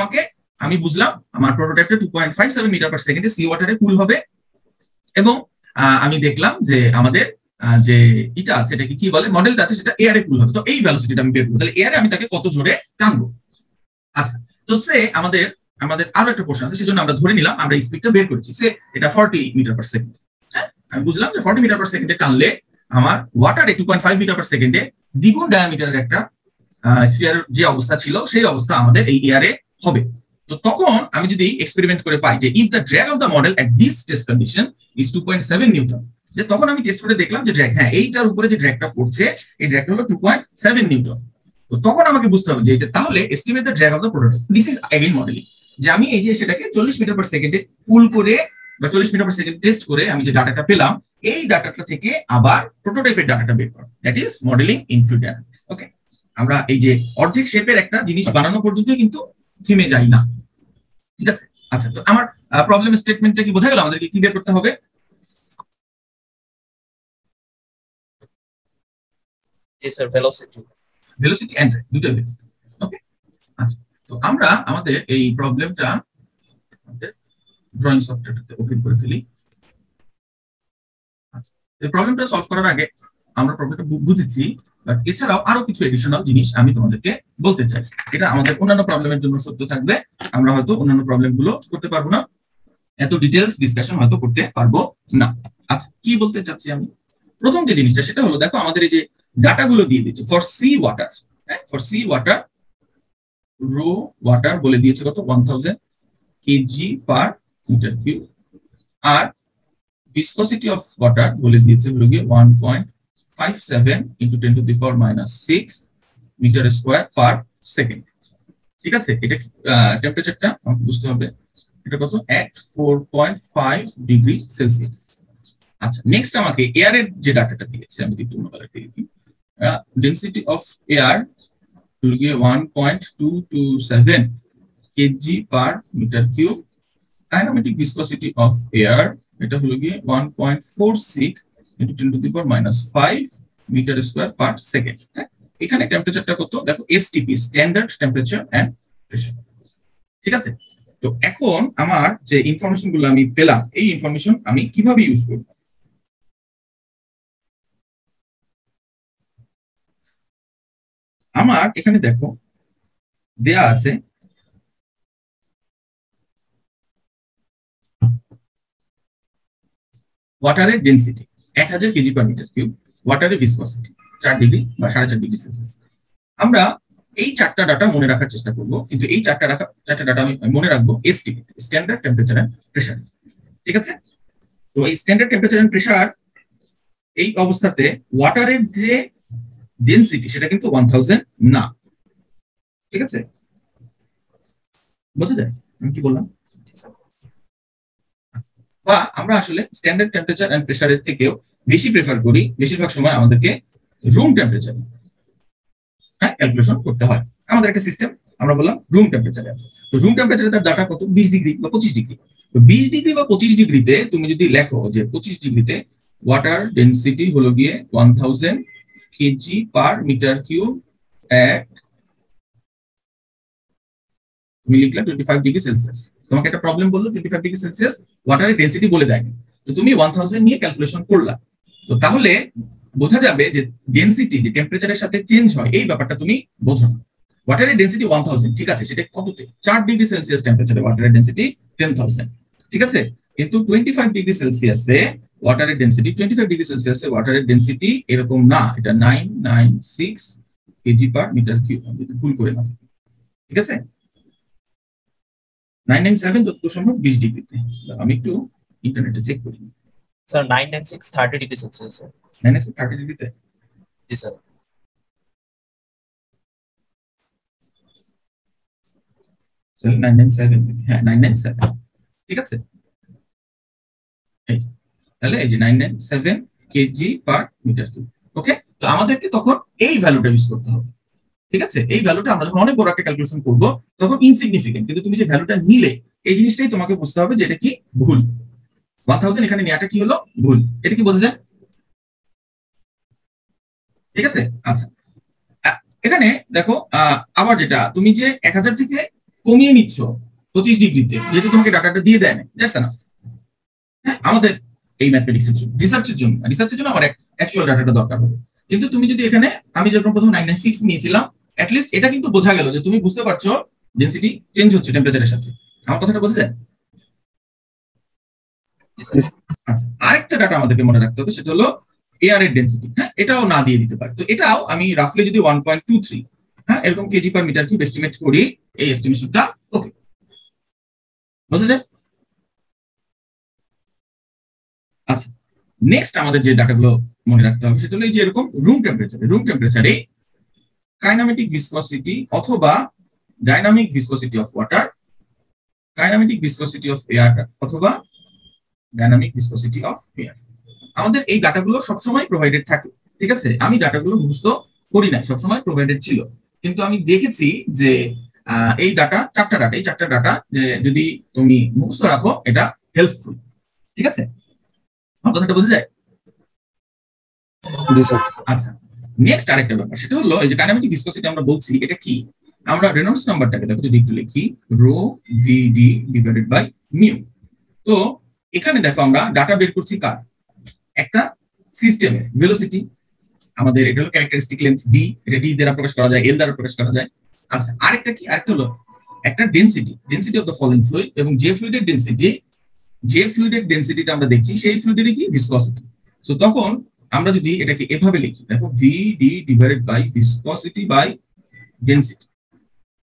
আমি বুঝলাম আমার প্রোটোটাইপটা 2.57 মিটার পার সেকেন্ডে সি ওয়াটারে কুল হবে, এবং আমি দেখলাম যে আমাদের যে এটা আছে, এটাকে কি বলে, মডেলটা আছে, সেটা এয়ারে কুল হবে। তো এই ভেলোসিটিটা আমি বের করব, তাহলে এয়ারে আমি তাকে কত জোরে টানবো। আচ্ছা, তো সে আমাদের আরো একটা প্রশ্ন আছে, সেজন্য আমরা ধরে নিলাম আমরা স্পিডটা বের করেছি, সে এটা 40 মিটার পার সেকেন্ড। হ্যাঁ, আমি বুঝলাম যে 40 মিটার পার সেকেন্ডে টানলে আমার ওয়াটারে 2.5 মিটার পার সেকেন্ডে দ্বিগুণ ডায়ামিটারের একটা স্ফিয়ার যে অবস্থা ছিল, সেই অবস্থা আমাদের এই এয়ারে হবে। তো তখন আমি যদি এক্সপেরিমেন্ট করে পাই যে if the drag of the model at this test condition is 2.7 Newton, যে তখন আমি টেস্ট করে দেখলাম যে ড্র্যাগ, হ্যাঁ এইটার উপরে যে ড্র্যাগটা পড়ছে, এই ড্র্যাগটা হলো 2.7 নিউটন। তো তখন আমাকে বুঝতে হবে যে এটা তাহলে estimate the drag of the prototype. This is again modelling, যে আমি এই যে সেটাকে 40 মিটার পার সেকেন্ডে পুল করে বা 40 মিটার পার সেকেন্ড টেস্ট করে আমি যে ডাটাটা পেলাম, এই ডাটাটা থেকে আবার প্রোটোটাইপের ডাটাটা বের করা, that is modelling in fluid dynamics. Okay, আমরা এই যে অর্ধেক শেপের একটা জিনিস বানানো পর্যন্ত কিন্তু থেমে যাই না, ঠিক আছে। আচ্ছা, তো আমার প্রবলেম স্টেটমেন্টটা কি বোঝা গেল, আমাদেরকে কি বের করতে হবে? Yes sir, velocity and drag দুটোই বের করতে হবে। ওকে, আচ্ছা, তো আমরা আমাদের এই প্রবলেমটা ড্রয়িং সফটওয়্যারটাতে ওপেন করে ফেলি। আচ্ছা, এই প্রবলেমটা সলভ করার আগে আমরা প্রবলেমটা বুঝেছি, বাট এছাড়াও আরো কিছু এডিশনাল জিনিস আমি তোমাদেরকে বলতে চাই। এটা আমাদের অন্যান্য প্রবলেমের জন্য সত্য থাকবে, আমরা হয়তো অন্যান্য প্রবলেম গুলো করতে পারবো না, এত ডিটেইলস ডিসকাশন হয়তো করতে পারবো না। আচ্ছা, কি বলতে চাচ্ছি আমি, প্রথম যে জিনিসটা সেটা হলো, দেখো আমাদের এই যে ডাটাগুলো দিয়ে দিচ্ছে for sea water, for sea water rho water বলে দিয়েছে কত 1000 কেজি পার মিটার কিউব, আর viscosity of water বলে দিয়েছে হলো গিয়ে 1.57 into 10 to the power minus 6 metre square per second. ঠিক আছে, এটা টেম্পারেচারটা আমাকে বুঝতে হবে, এটা কত at 4.5 ডিগ্রি সেলসিয়াস। আচ্ছা, নেক্সট আমাকে এয়ারের যে ডাটাটা দিয়েছে আমি একটু অন্য কালার দিয়ে দিই। ডেনসিটি অফ এয়ার হলো গিয়ে 1.227 KG per metre cube, kinematic viscosity of air এটা হলো গিয়ে 1.46 into 10 to the power minus 5 metre square per second. এখানে টেম্পারেচারটা কত দেখো, STP standard temperature and pressure. ঠিক আছে, তো এখন আমার যে ইনফরমেশন গুলো আমি পেলাম এই ইনফরমেশন আমি কিভাবে ইউজ করব? আমার এখানে দেখো দেয়া আছে ওয়াটারের density 1000 KG per metre cube, ওয়াটারের ভিসকসিটি 4 ডিগ্রি বা 4.5 ডিগ্রি সেলসিয়াস। আমরা এই চারটা ডাটা মনে রাখার চেষ্টা করব, কিন্তু এই চারটা ডাটা আমি মনে রাখবো STP standard temperature and pressure. ঠিক আছে, তো এই স্ট্যান্ডার্ড টেম্পারেচার এন্ড প্রেসার এই অবস্থাতে ওয়াটারের যে ডেনসিটি সেটা কিন্তু 1000 না। ঠিক আছে, বোঝা যায় আমি কি বললাম? বা আমরা আসলে স্ট্যান্ডার্ড টেম্পারেচার এন্ড প্রেসারের থেকেও বেশি প্রেফার করি বেশিরভাগ সময় আমাদেরকে রুম টেম্পারেচার ক্যালকুলেশন করতে হয়। আমাদের একটা সিস্টেম আমরা বললাম রুম টেম্পারেচারে আছে, তো রুম টেম্পারেচারে তার ডাটা কত 20 ডিগ্রি বা 25 ডিগ্রি। তো 20 ডিগ্রি বা 25 ডিগ্রিতে তুমি যদি লেখো যে 25 ডিগ্রিতে ওয়াটার ডেনসিটি হলো গিয়ে 1000 কেজি পার মিটার কিউব এট তুমি লিখলা 25 ডিগ্রি সেলসিয়াস। তোমাকে একটা প্রবলেম বললো 25 ডিগ্রি সেলসিয়াস ওয়াটারের ডেনসিটি বলে দেয়নি, তো তুমি 1000 নিয়ে ক্যালকুলেশন করলা। তো তাহলে বোঝা যাবে যে ডেনসিটি যে টেম্পারেচারের সাথে চেঞ্জ হয় এই ব্যাপারটা তুমি বোঝো না। ওয়াটারের ডেনসিটি 1000, ঠিক আছে, সেটা কততে 4 ডিগ্রি সেলসিয়াস টেম্পারেচারে ওয়াটারের ডেনসিটি 10000। ঠিক আছে, কিন্তু 25 ডিগ্রি সেলসিয়াসে ওয়াটারের ডেনসিটি 25 ডিগ্রি সেলসিয়াসে ওয়াটারের ডেনসিটি এরকম না, এটা 996 কেজি পার মিটার কিউব। আমি যদি ভুল করে না, ঠিক আছে 997 যত সম্ভব 20 ডিগ্রিতে। আমি একটু ইন্টারনেটে চেক করি। Sir 996 30 degree Celsius sir. 996 30 ডিগ্রিতে? জি স্যার। So 997, হ্যাঁ 997, ঠিক আছে। তাহলে এই যে 997 কেজি পার মিটার কিউব। ওকে, তো আমাদেরকে তখন এই ভ্যালুটা ইউজ করতে হবে। ঠিক আছে, এই ভ্যালুটা আমরা যখন অনেক বড় একটা ক্যালকুলেশন করব তখন ইনসিগনিফিকেন্ট, কিন্তু তুমি যে ভ্যালুটা নিলে এই জিনিসটাই তোমাকে বুঝতে হবে যে এটা কি ভুল। 1000 এখানে নেওয়াটা কি হলো ভুল, এটা কি বোঝা যায়? ঠিক আছে, আচ্ছা এখানে দেখো আবার যেটা তুমি যে 1000 থেকে কমিয়ে নিচ্ছ 25 ডিগ্রিতে, যেহেতু তোমাকে ডাটাটা দিয়ে দেয় না, দ্যাটস এনাফ। হ্যাঁ, আমাদের এই ম্যাথমেটিক্সের জন্য রিসার্চের জন্য আমার অ্যাকচুয়াল ডাটাটা দরকার হবে। কিন্তু তুমি যদি এখানে আমি যখন প্রথম 996 নিয়েছিলাম, অ্যাটলিস্ট এটা কিন্তু বোঝা গেল যে তুমি বুঝতে পারছো ডেনসিটি চেঞ্জ হচ্ছে টেম্পারেচারের সাথে। আমার কথাটা বোঝা যায়? আচ্ছা, আরেকটা ডাটা আমাদেরকে মনে রাখতে হবে, সেটা হলো এয়ার এর ডেনসিটি। হ্যাঁ, এটাও না দিয়ে দিতে পারে, তো এটাও আমি রাফলি যদি 1.23 হ্যাঁ এরকম KG per metre cube estimate করি, এই এস্টিমেশনটা ওকে বোঝা যায়? আচ্ছা, নেক্সট আমাদের যে ডাটাগুলো মনে রাখতে হবে সেটা হলো এই যে এরকম রুম টেম্পারেচারে কাইনেমেটিক ভিসকসিটি অথবা dynamic viscosity of water, kinematic viscosity of air অথবা ডাইনামিক ভিসকসিটি অফ এয়ার, আমাদের এই ডাটাগুলো সবসময় প্রোভাইডেড থাকে। ঠিক আছে, আমি ডাটাগুলো মুখস্থ করি না, সবসময় প্রোভাইডেড ছিল, কিন্তু আমি দেখেছি যে এই চারটা ডাটা যে যদি তুমি মুখস্থ রাখো এটা হেল্পফুল। ঠিক আছে, আমার কথাটা বোঝা যায়? আচ্ছা, নেক্সট আরেকটা ব্যাপার সেটা হলো এই যে কাইনেমেটিক ভিসকসিটি আমরা বলছি এটা কি, আমরা রেনল্ডস নাম্বারটাকে দেখো যদি একটু লিখি rho V D divided by mu. তো এখানে দেখো আমরা ডাটা বের করছি কার, একটা সিস্টেমের ভেলোসিটি, আমাদের এটা হলো ক্যারেক্টারিস্টিক লেন্থ ডি, এটা ডি দ্বারা প্রকাশ করা যায়, এল দ্বারা প্রকাশ করা যায়। আচ্ছা, আরেকটা হলো একটা density of the following fluid, এবং যে ফ্লুইডের ডেনসিটিটা আমরা দেখছি সেই ফ্লুইডেরই কি ভিসকসিটি। তো তখন আমরা যদি এটাকে এভাবে লিখি, দেখো VD divided by viscosity by density,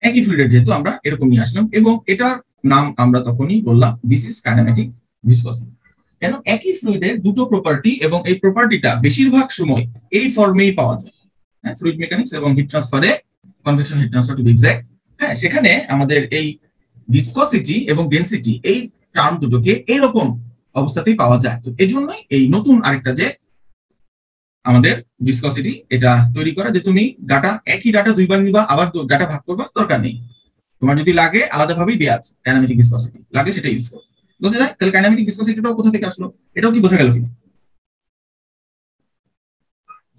একই ফ্লুইডের যেহেতু আমরা এরকম নিয়ে আসলাম, এবং এটার নাম আমরা তখনই বললাম দিস ইজ কাইনেমেটিক ভিসকসিটি। কেন? একই ফ্লুইডের দুটো প্রপার্টি, এবং এই প্রপার্টিটা বেশিরভাগ সময় এই ফর্মেই পাওয়া যায়। হ্যাঁ, ফ্লুইড মেকানিক্স এবং হিট ট্রান্সফারে, convection heat transfer to be exact, হ্যাঁ, সেখানে আমাদের এই ভিসকসিটি এবং ডেনসিটি এই টার্ম দুটোকে এইরকম অবস্থাতেই পাওয়া যায়। তো এই জন্যই এই নতুন আরেকটা যে আমাদের ভিসকসিটি এটা তৈরি করা, যে তুমি ডাটা একই ডাটা দুইবার নিবা, আবার ডাটা ভাগ করবা, দরকার নেই। তোমার যদি লাগে আলাদাভাবেই দেওয়া আছে কাইনেমেটিক ভিসকসিটি, লাগে সেটা ইউজ করো। বোঝা যায়? তাহলে কাইনেমেটিক ভিসকসিটিটাও কোথা থেকে আসলো, এটাও কি বোঝা গেল কিনা?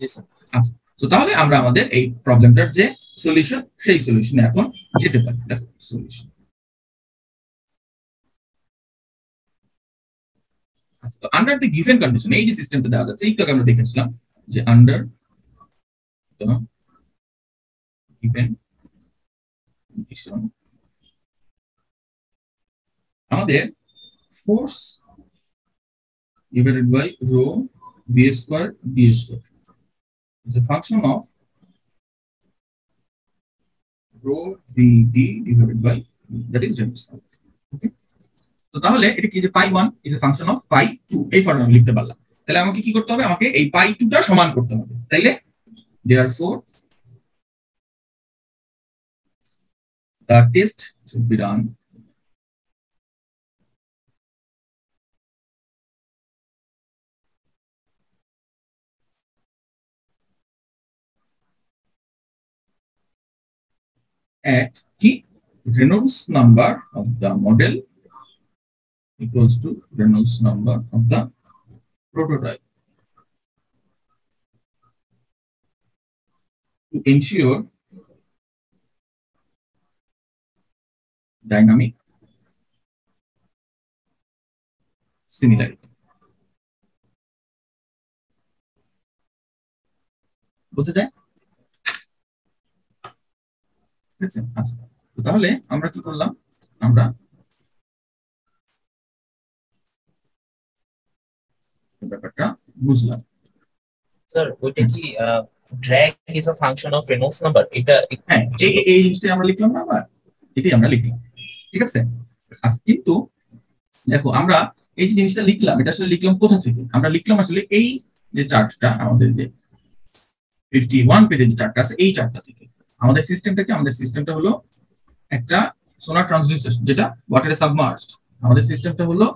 জি স্যার। আচ্ছা, তো তাহলে আমরা আমাদের এই প্রবলেমটার যে সলিউশন, সেই সলিউশনে এখন যেতে পারি। দেখো সলিউশন, তো আন্ডার দ্য গিভেন কন্ডিশন, এই যে সিস্টেমটা দেওয়া যাচ্ছে এইটাকে আমরা দেখেছিলাম যে আন্ডার দ্য গিভেন কন্ডিশন আমাদের force divided by rho v square d square is a function of rho vd divided by that is Reynolds number. Okay, তো তাহলে এটা কি যে pi1 is a function of pi2, এই ফর্মে আমি লিখতে পারলাম। তাহলে আমাকে কি করতে হবে, আমাকে এই pi2 টা সমান করতে হবে। তাইলে therefore the test should be done at key Reynolds number of the model equals to Reynolds number of the prototype to ensure dynamic similarity. বুঝতে যায়? আচ্ছা, তো তাহলে আমরা কি করলাম, আমরা ব্যাপারটা বুঝলাম। স্যার ওইটা কি drag is a function of Reynolds number, এটা হ্যাঁ, এই জিনিসটা আমরা লিখলাম না, আবার এটাই আমরা লিখলাম, ঠিক আছে। আচ্ছা, কিন্তু দেখো আমরা এই যে জিনিসটা লিখলাম, এটা আসলে লিখলাম কোথা থেকে? আমরা লিখলাম আসলে এই যে চার্টটা, আমাদের যে 51 পেজের যে চার্টটা আছে, এই চার্টটা থেকে। আমাদের সিস্টেমটা কি? আমাদের সিস্টেমটা হলো একটা সোনার ট্রান্সডিউসার যেটা ওয়াটারে সাবমার্জড। আমাদের সিস্টেমটা হলো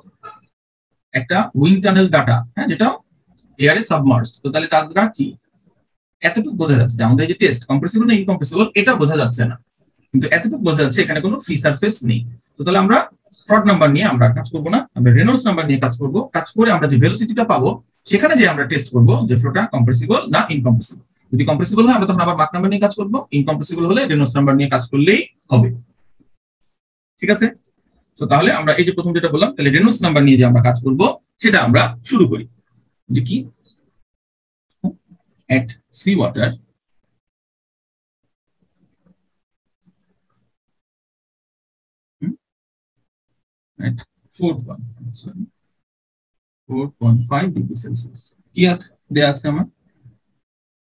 একটা উইন্ড টানেল ডাটা, হ্যাঁ, যেটা এয়ারে সাবমার্জড। তো তাহলে তার দ্বারা কি এতটুকু বোঝা যাচ্ছে যে আমাদের যে টেস্ট কম্প্রেসিবল না ইনকম্প্রেসিবল এটা বোঝা যাচ্ছে না, কিন্তু এতটুকু বোঝা যাচ্ছে এখানে কোনো ফ্রি সারফেস নেই। তো তাহলে আমরা ফ্রড নাম্বার নিয়ে আমরা কাজ করব না, আমরা রেনল্ডস নাম্বার নিয়ে কাজ করব। কাজ করে আমরা যে ভেলোসিটিটা পাবো সেখানে যে আমরা টেস্ট করব যে ফ্লোটা কম্প্রেসিবল না ইনকম্প্রেসিবল। যদি কম্প্রেসিবল হয় আমরা তখন আবার মাক নাম্বার নিয়ে কাজ করব, ইনকম্প্রেসিবল হলে রেনল্ডস নাম্বার নিয়ে কাজ করলেই হবে। ঠিক আছে, তো তাহলে আমরা এই যে প্রথম যেটা বললাম, তাহলে রেনল্ডস নাম্বার নিয়ে যে আমরা কাজ করব সেটা আমরা শুরু করি। যে কি at sea water at 4.5 degree Celsius কি দেয়া আছে আমার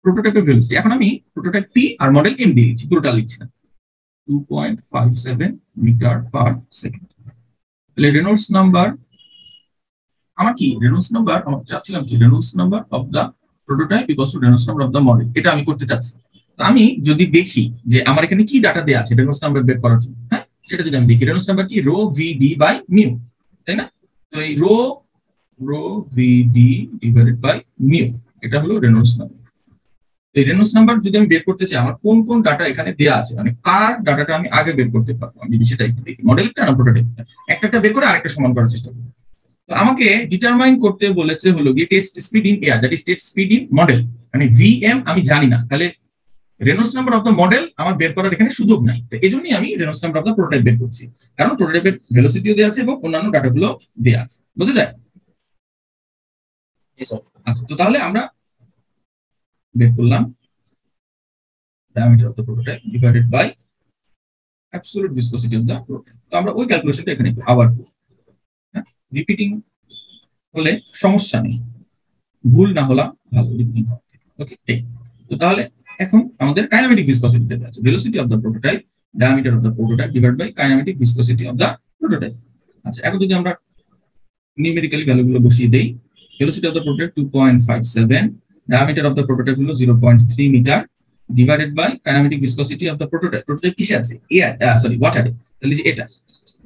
প্রোটোটাইপের ভেলোসিটি। এখন আমি প্রোটোটাইপ টি আর মডেল এম দিয়ে দিচ্ছি, পুরোটা লিখছি না। 2.57 মিটার পার সেকেন্ড। তাহলে রেনল্ডস নাম্বার আমার কি, রেনল্ডস নাম্বার আমার চাচ্ছিলাম কি, Reynolds number of the prototype equals to Reynolds number of the model, এটা আমি করতে চাচ্ছি। তো আমি যদি দেখি যে আমার এখানে কি ডাটা দেয়া আছে রেনল্ডস নাম্বার বের করার জন্য, হ্যাঁ, সেটা যদি আমি দেখি, রেনল্ডস নাম্বার কি রো ভিডি বাই মিউ, তাই না? তো এই rho V D divided by mu, এটা হলো রেনল্ডস নাম্বার। এই রেনল্ডস নাম্বার যদি আমি বের করতে চাই, আমার কোন কোন ডাটা এখানে দেয়া আছে, মানে কার ডাটাটা আমি আগে বের করতে পারবো, আমি যদি সেটা একটু দেখি, মডেলটা না প্রোটোটাইপটা, একটা বের করে আরেকটা সমান করার চেষ্টা করবো। তো আমাকে ডিটারমাইন করতে বলেছে হলো গিয়ে test speed in air, that is test speed in model, মানে ভিএম আমি জানি না, তাহলে Reynolds number of the model আমার বের করার এখানে সুযোগ নাই। তো এই জন্যই আমি Reynolds number of the prototype বের করছি, কারণ প্রোটোটাইপের ভেলোসিটিও দেওয়া আছে এবং অন্যান্য ডাটাগুলো দেওয়া আছে। বুঝা যায়? আচ্ছা, তো তাহলে আমরা বের করলাম diameter of the prototype divided by absolute viscosity of the prototype। তো আমরা ওই ক্যালকুলেশনটা এখানে আবার করব, হ্যাঁ, রিপিটিং হলে সমস্যা নেই, ভুল না হলে ভালো লিখনি হবে। ওকে, তো তাহলে এখন আমাদের কাইনেমেটিক ভিসকসিটি দেওয়া আছে, velocity of the prototype, diameter of the prototype divide by kinematic viscosity of the prototype. আচ্ছা, এখন যদি আমরা নিউমেরিক্যালি ভ্যালুগুলো বসিয়ে দেই, velocity of the prototype 2.57, diameter of the prototype হলো 0.3 metre, divided by kinematic viscosity of the prototype. Prototype কিসে আছে? ওয়াটারে। তাহলে যে এটা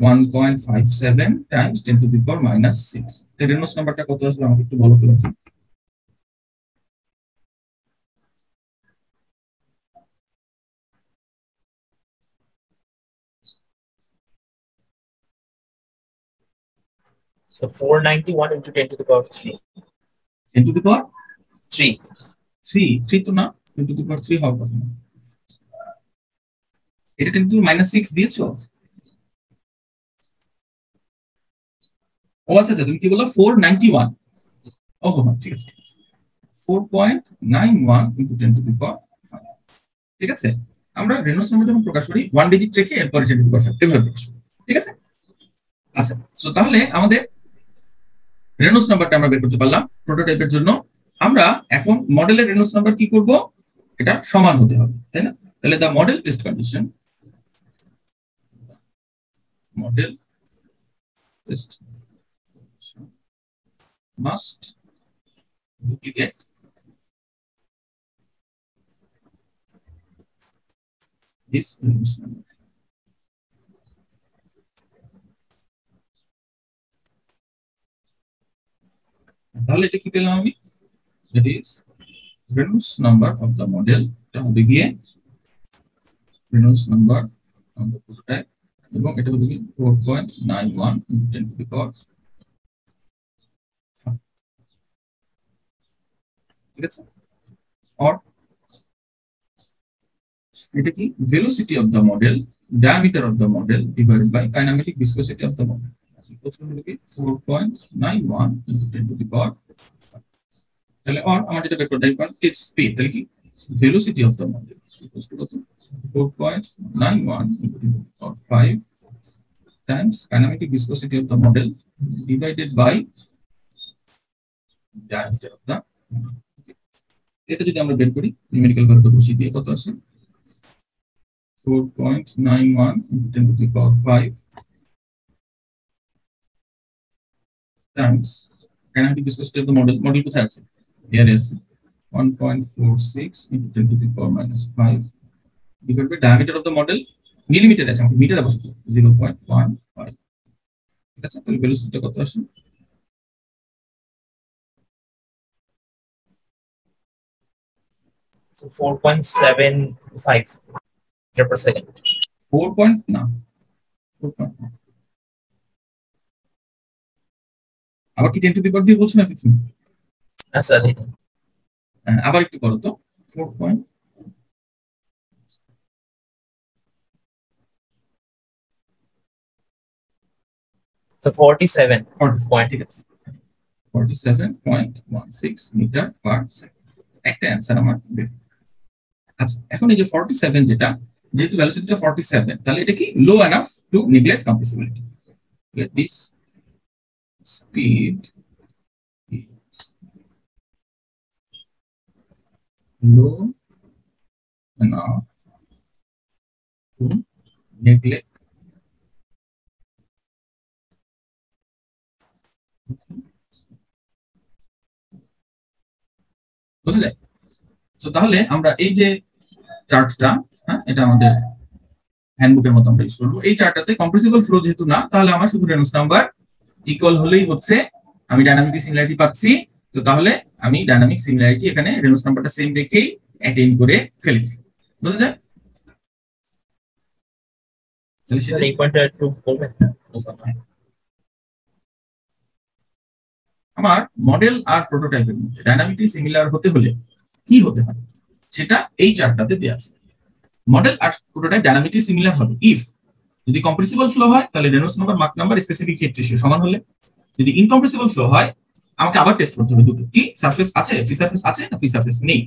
1.57 টাইমস 10 টু দি পাওয়ার -6। এর রেনল্ডস নাম্বারটা কত আসলে আমাকে একটু বলো তো। So 491 into 10 to the power 3. 10 to the পাওয়ার 3. 3 তো না, 10 টু দি পাওয়ার 3 হওয়ার কথা না। এটা 10 টু -6 দিয়েছো? ও আচ্ছা, তুমি কি বললা? 491। ওহ ঠিক আছে, 4.91 into 10 to the power 5। ঠিক আছে, আমরা রেনল্ডস নাম্বার যখন প্রকাশ করি 1 ডিজিট রেখে এরপরে 10 to the power 5 এভাবে প্রকাশ করি। ঠিক আছে, আচ্ছা, সো তাহলে আমাদের রেনল্ডস নাম্বারটা আমরা বের করতে পারলাম প্রোটোটাইপের জন্য। আমরা এখন মডেলের রেনল্ডস নাম্বার কি করব? এটা সমান হতে হবে, তাই না? তাহলে the model test condition, model test must duplicate this reference number. তাহলে এটা কি পেলাম আমি? that is Reynolds number of the model, এটা হবে গিয়ে Reynolds number of the prototype, এবং এটা হবে কি 4.91 into 10 to the power 5। ঠিক আছে, or এটা কি velocity of the model, diameter of the model divided by kinematic viscosity of the model, equals to 4.91 into 10 to the power 5। তাহলে or আমার যেটা বের করতে হবে its speed, তাহলে কি velocity of the model equals to 4.91 into 10 to the power 5 times kinematic viscosity of the model divided by diameter of the model। এটা যদি আমরা বের করি নিউমেরিক্যাল ভ্যালুটা বসিয়ে দিয়ে কত আসে? 4.91 into 10 to the power 5 times kinetic viscosity of the model, model কোথায় আছে? এর আছে 1.46 into 10 to the power -5 divided by diameter of the model, millimetre আছে, আমাকে মিটারে বসাতে 0.15। ঠিক আছে, তাহলে ভেলোসিটিটা কত আসে? So 4.75 meter per second. 4 point না 4 point না, আবার কি 10 টু দি পাওয়ার দিয়ে বলছো না কিছু? Sir, এটা আবার একটু করো তো। 4 point so 47 point, ঠিক আছে, 47.16 মিটার পার সেকেন্ড। একটা অ্যানসার আমার বের। আচ্ছা, এখন এই যে 47 যেটা, যেহেতু ভেলোসিটিটা 47, তাহলে এটা কি low enough to neglect compressibility. This speed is low enough to neglect বুঝা যায়? তো তাহলে আমরা এই যে চার্টটা, হ্যাঁ, এটা আমাদের হ্যান্ডবুকের মতো আমরা ইউজ করবো। এই চার্টটাতে কম্প্রেসিবল ফ্লো যেহেতু না, তাহলে আমার শুধু রেনল্ডস নাম্বার ইকুয়াল হলেই হচ্ছে, আমি ডাইনামিক সিমিলারিটি পাচ্ছি। তো তাহলে আমি ডাইনামিক সিমিলারিটি এখানে রেনল্ডস নাম্বারটা সেম রেখেই অ্যাটেইন করে ফেলেছি। বুঝা যায়? তাহলে সেটা এই পয়েন্টটা একটু বলবেন? আমার মডেল আর প্রোটোটাইপের মধ্যে ডাইনামিকলি সিমিলার হতে হলে কি হতে হয় সেটা এই চার্টটাতে দেয়া আছে। মডেল আর প্রোটোটাইপ ডাইনামিকলি সিমিলার হবে ইফ, যদি কম্প্রেসিবল ফ্লো হয় তাহলে রেনল্ডস নাম্বার মাক নাম্বার স্পেসিফিক হিট রেশিও সমান হলে, যদি ইনকম্প্রেসিবল ফ্লো হয় আমাকে আবার টেস্ট করতে হবে দুটো, কি সারফেস আছে, ফ্রি সারফেস আছে না ফ্রি সারফেস নেই।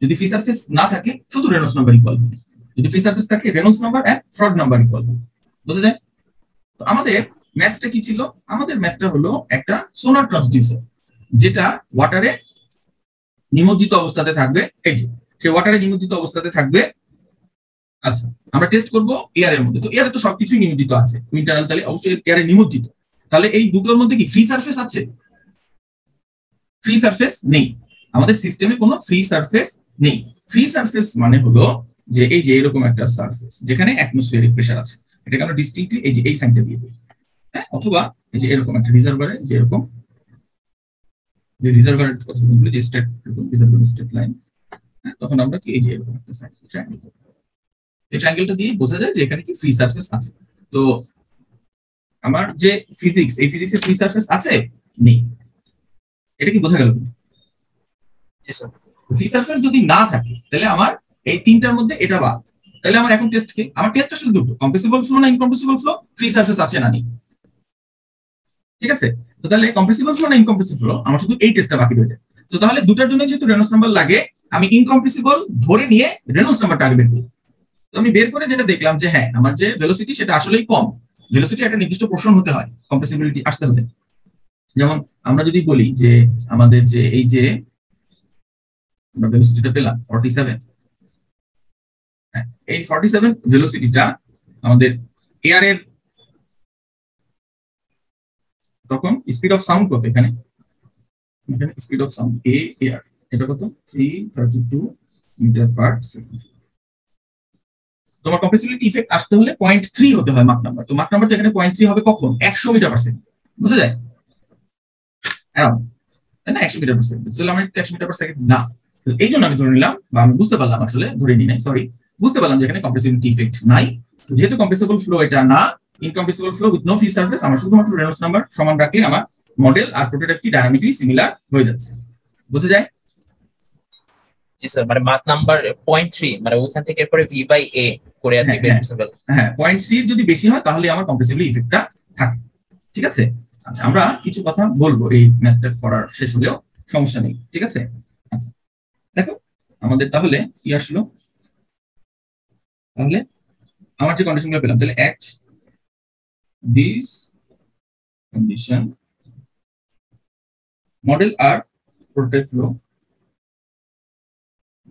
যদি ফ্রি সারফেস না থাকে শুধু রেনল্ডস নাম্বার ইকুয়াল হবে, যদি ফ্রি সারফেস থাকে Reynolds number and Froude number equal হবে। বুঝা যায়? তো আমাদের ম্যাথটা কি ছিল? আমাদের ম্যাথটা হলো একটা সোনার ট্রান্সডিউসার, যেটা ওয়াটারে নিমজ্জিত অবস্থাতে থাকবে, এই যে সে ওয়াটারে নিমজ্জিত অবস্থাতে থাকবে। আচ্ছা, আমরা টেস্ট করব এয়ার এর মধ্যে। তো এয়ারে তো সবকিছুই নিমজ্জিত আছে, ইন্টারনাল তাহলে অবশ্যই এয়ারে নিমজ্জিত। তাহলে এই দুটোর মধ্যে কি ফ্রি সারফেস আছে? ফ্রি সারফেস নেই, আমাদের সিস্টেমে কোনো ফ্রি সারফেস নেই। ফ্রি সারফেস মানে হলো যে এই যে এরকম একটা সারফেস যেখানে অ্যাটমসফিয়ারিক প্রেসার আছে, এটাকে আমরা ডিস্টিংক্টলি এই যে এই সাইনটা দিয়ে দিই, হ্যাঁ, অথবা এই যে এরকম একটা রিজার্ভারে, যে এরকম যে রিজার্ভারের কথা বলি, যে স্টেট রিজার্ভার স্টেট লাইন, তখন আমরা কি এই যে এরকম একটা সাইন ট্রায়াঙ্গেল, এই ট্রায়াঙ্গেলটা দিয়ে বোঝা যায় যে এখানে কি ফ্রি সারফেস আছে। তো আমার যে ফিজিক্স, এই ফিজিক্সে ফ্রি সারফেস আছে নেই, এটা কি বোঝা গেল? জি স্যার। ফ্রি সারফেস যদি না থাকে তাহলে আমার এই তিনটার মধ্যে এটা বাদ। তাহলে আমার এখন টেস্ট কি? আমার টেস্ট আসলে দুটো, কম্প্রেসিবল ফ্লো না ইনকম্প্রেসিবল ফ্লো, ফ্রি সারফেস আছে না নেই, ঠিক আছে? তো তাহলে কম্প্রেসিবল ফ্লো না ইনকম্প্রেসিবল ফ্লো, আমার শুধু এই টেস্টটা বাকি রয়ে যায়। তো তাহলে দুটার জন্য যেহেতু রেনল্ডস নাম্বার লাগে, আমি ইনকম্প্রেসিবল ধরে নিয়ে রেনল্ডস নাম্বারটা আগে বের করি। তো আমি বের করে যেটা দেখলাম যে হ্যাঁ, আমার যে ভেলোসিটি সেটা আসলেই কম। ভেলোসিটি একটা নির্দিষ্ট পোর্শন হতে হয় কম্প্রেসিবিলিটি আসতে হলে। যেমন আমরা যদি বলি যে আমাদের যে এই যে আমরা ভেলোসিটিটা পেলাম 47, হ্যাঁ, এই 47 ভেলোসিটিটা আমাদের এয়ারের তখন স্পিড অফ সাউন্ড কত? এখানে speed of sound A air, এটা কত? 332 মিটার পার সেকেন্ড। তোমার কম্প্রেসিবিলিটি ইফেক্ট আসতে হলে 0.3 হতে হয় মাক নাম্বার। তো মাক নাম্বারটা এখানে 0.3 হবে কখন? 100 মিটার পার সেকেন্ড, বুঝা যায়? তাই না? 100 মিটার পার সেকেন্ড। তাহলে আমার 100 মিটার পার সেকেন্ড না, এই জন্য আমি ধরে নিলাম, বা আমি বুঝতে পারলাম, আসলে ধরে নিই নাই, সরি, বুঝতে পারলাম যে এখানে কম্প্রেসিবিলিটি ইফেক্ট নাই। যেহেতু কম্প্রেসিবল ফ্লো এটা না, incompressible flow with no free surface, আমার শুধুমাত্র রেনল্ডস নাম্বার সমান রাখলে আমার মডেল আর প্রোটোটাইপটি ডায়নামিকলি সিমিলার হয়ে যাচ্ছে, বুঝা যায়? জি স্যার, মানে মার্ক নাম্বার 0.3, মানে ওখান থেকে এরপরে v বাই a করে আর কি বের করতে পারবেন। হ্যাঁ, 0.3 যদি বেশি হয় তাহলে আমার কম্প্রেসিবিলিটি ইফেক্টটা থাকে, ঠিক আছে? আচ্ছা, আমরা কিছু কথা বলবো এই ম্যাথটা করার শেষ হলেও সমস্যা নেই, ঠিক আছে? আচ্ছা, দেখো আমাদের তাহলে কি আসলো, তাহলে আমার যে কন্ডিশনগুলো পেলাম, তাহলে অ্যাট দিস কন্ডিশন মডেল আর prototype flow,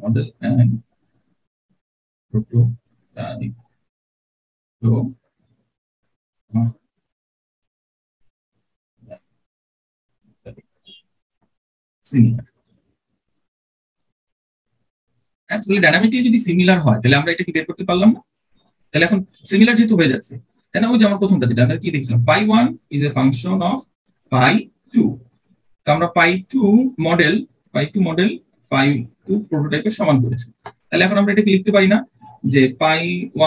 model and prototype flow similar. Actually dynamically যদি সিমিলার হয় তাহলে আমরা এটা কি বের করতে পারলাম না? তাহলে এখন সিমিলার যেহেতু হয়ে যাচ্ছে, তাই না? ওই যে আমার প্রথমটা যেটা আমরা কি দেখছিলাম, পাই 1 ইজ এ ফাংশন অফ পাই 2। তো আমরা পাই 2 মডেল পাই 2 প্রোটোটাইপের সমান করেছি। তাহলে এখন আমরা এটাকে লিখতে পারি না যে পাই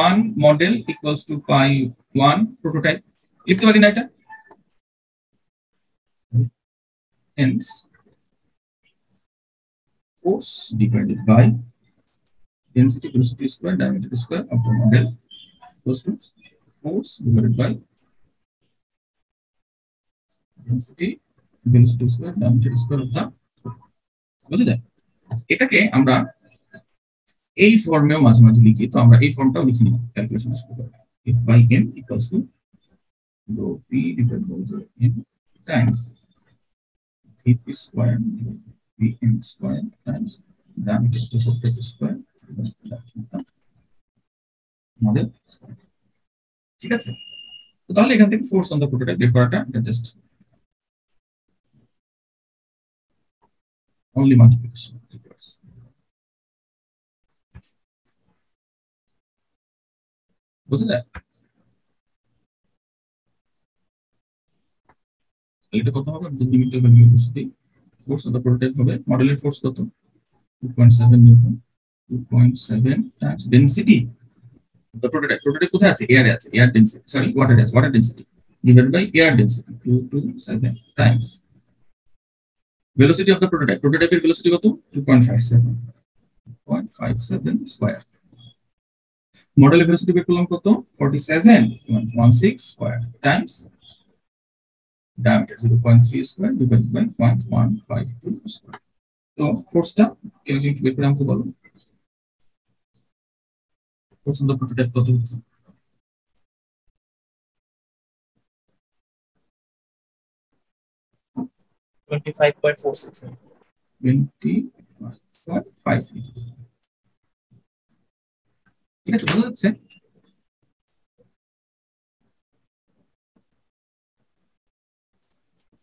1 মডেল ইকুয়ালস টু পাই 1 প্রোটোটাইপ? লিখতে পারি না এটা? Hence force divided by density velocity square diameter square of the model equals to force divided by density velocity square diameter square of the, বুঝা যায়? এটাকে আমরা এই ফর্মেও মাঝে মাঝে লিখি, তো আমরা এই ফর্মটাও লিখে নিই ক্যালকুলেশন শুরু করব। if by m equals to rho p divided by rho m times vp square vm square times diameter of the prototype square model, ঠিক আছে? তো তাহলে এখান থেকে ফোর্স অন দ্য প্রোটোটাইপ বের করাটা এটা জাস্ট only multiplication requires। বুঝা যায়? এটা কত হবে? যদি মিটার ভ্যালু বসে ফোর্স অন দ্য প্রোটোটাইপ হবে, মডেলের ফোর্স কত? 2.7 Newton. 2.7 Times density the prototype কোথায় আছে? এয়ারে আছে, এয়ার ডেনসিটি, সরি ওয়াটারে আছে, water density divided by air density 227 times velocity of the prototypeর velocity কত? 2.57 স্কয়ার। মডেলের velocity বের করলাম কত? 47.16 square times diameter 0.3 square divided by 0.152 square. তো ফোর্সটা কেউ যদি বের করে আমাকে বলো, ফোর্স অন দ্য প্রোটোটাইপ কত হচ্ছে? 25.46। 25.46 6.5 ফিট। ঠিক আছে, বোঝা যাচ্ছে?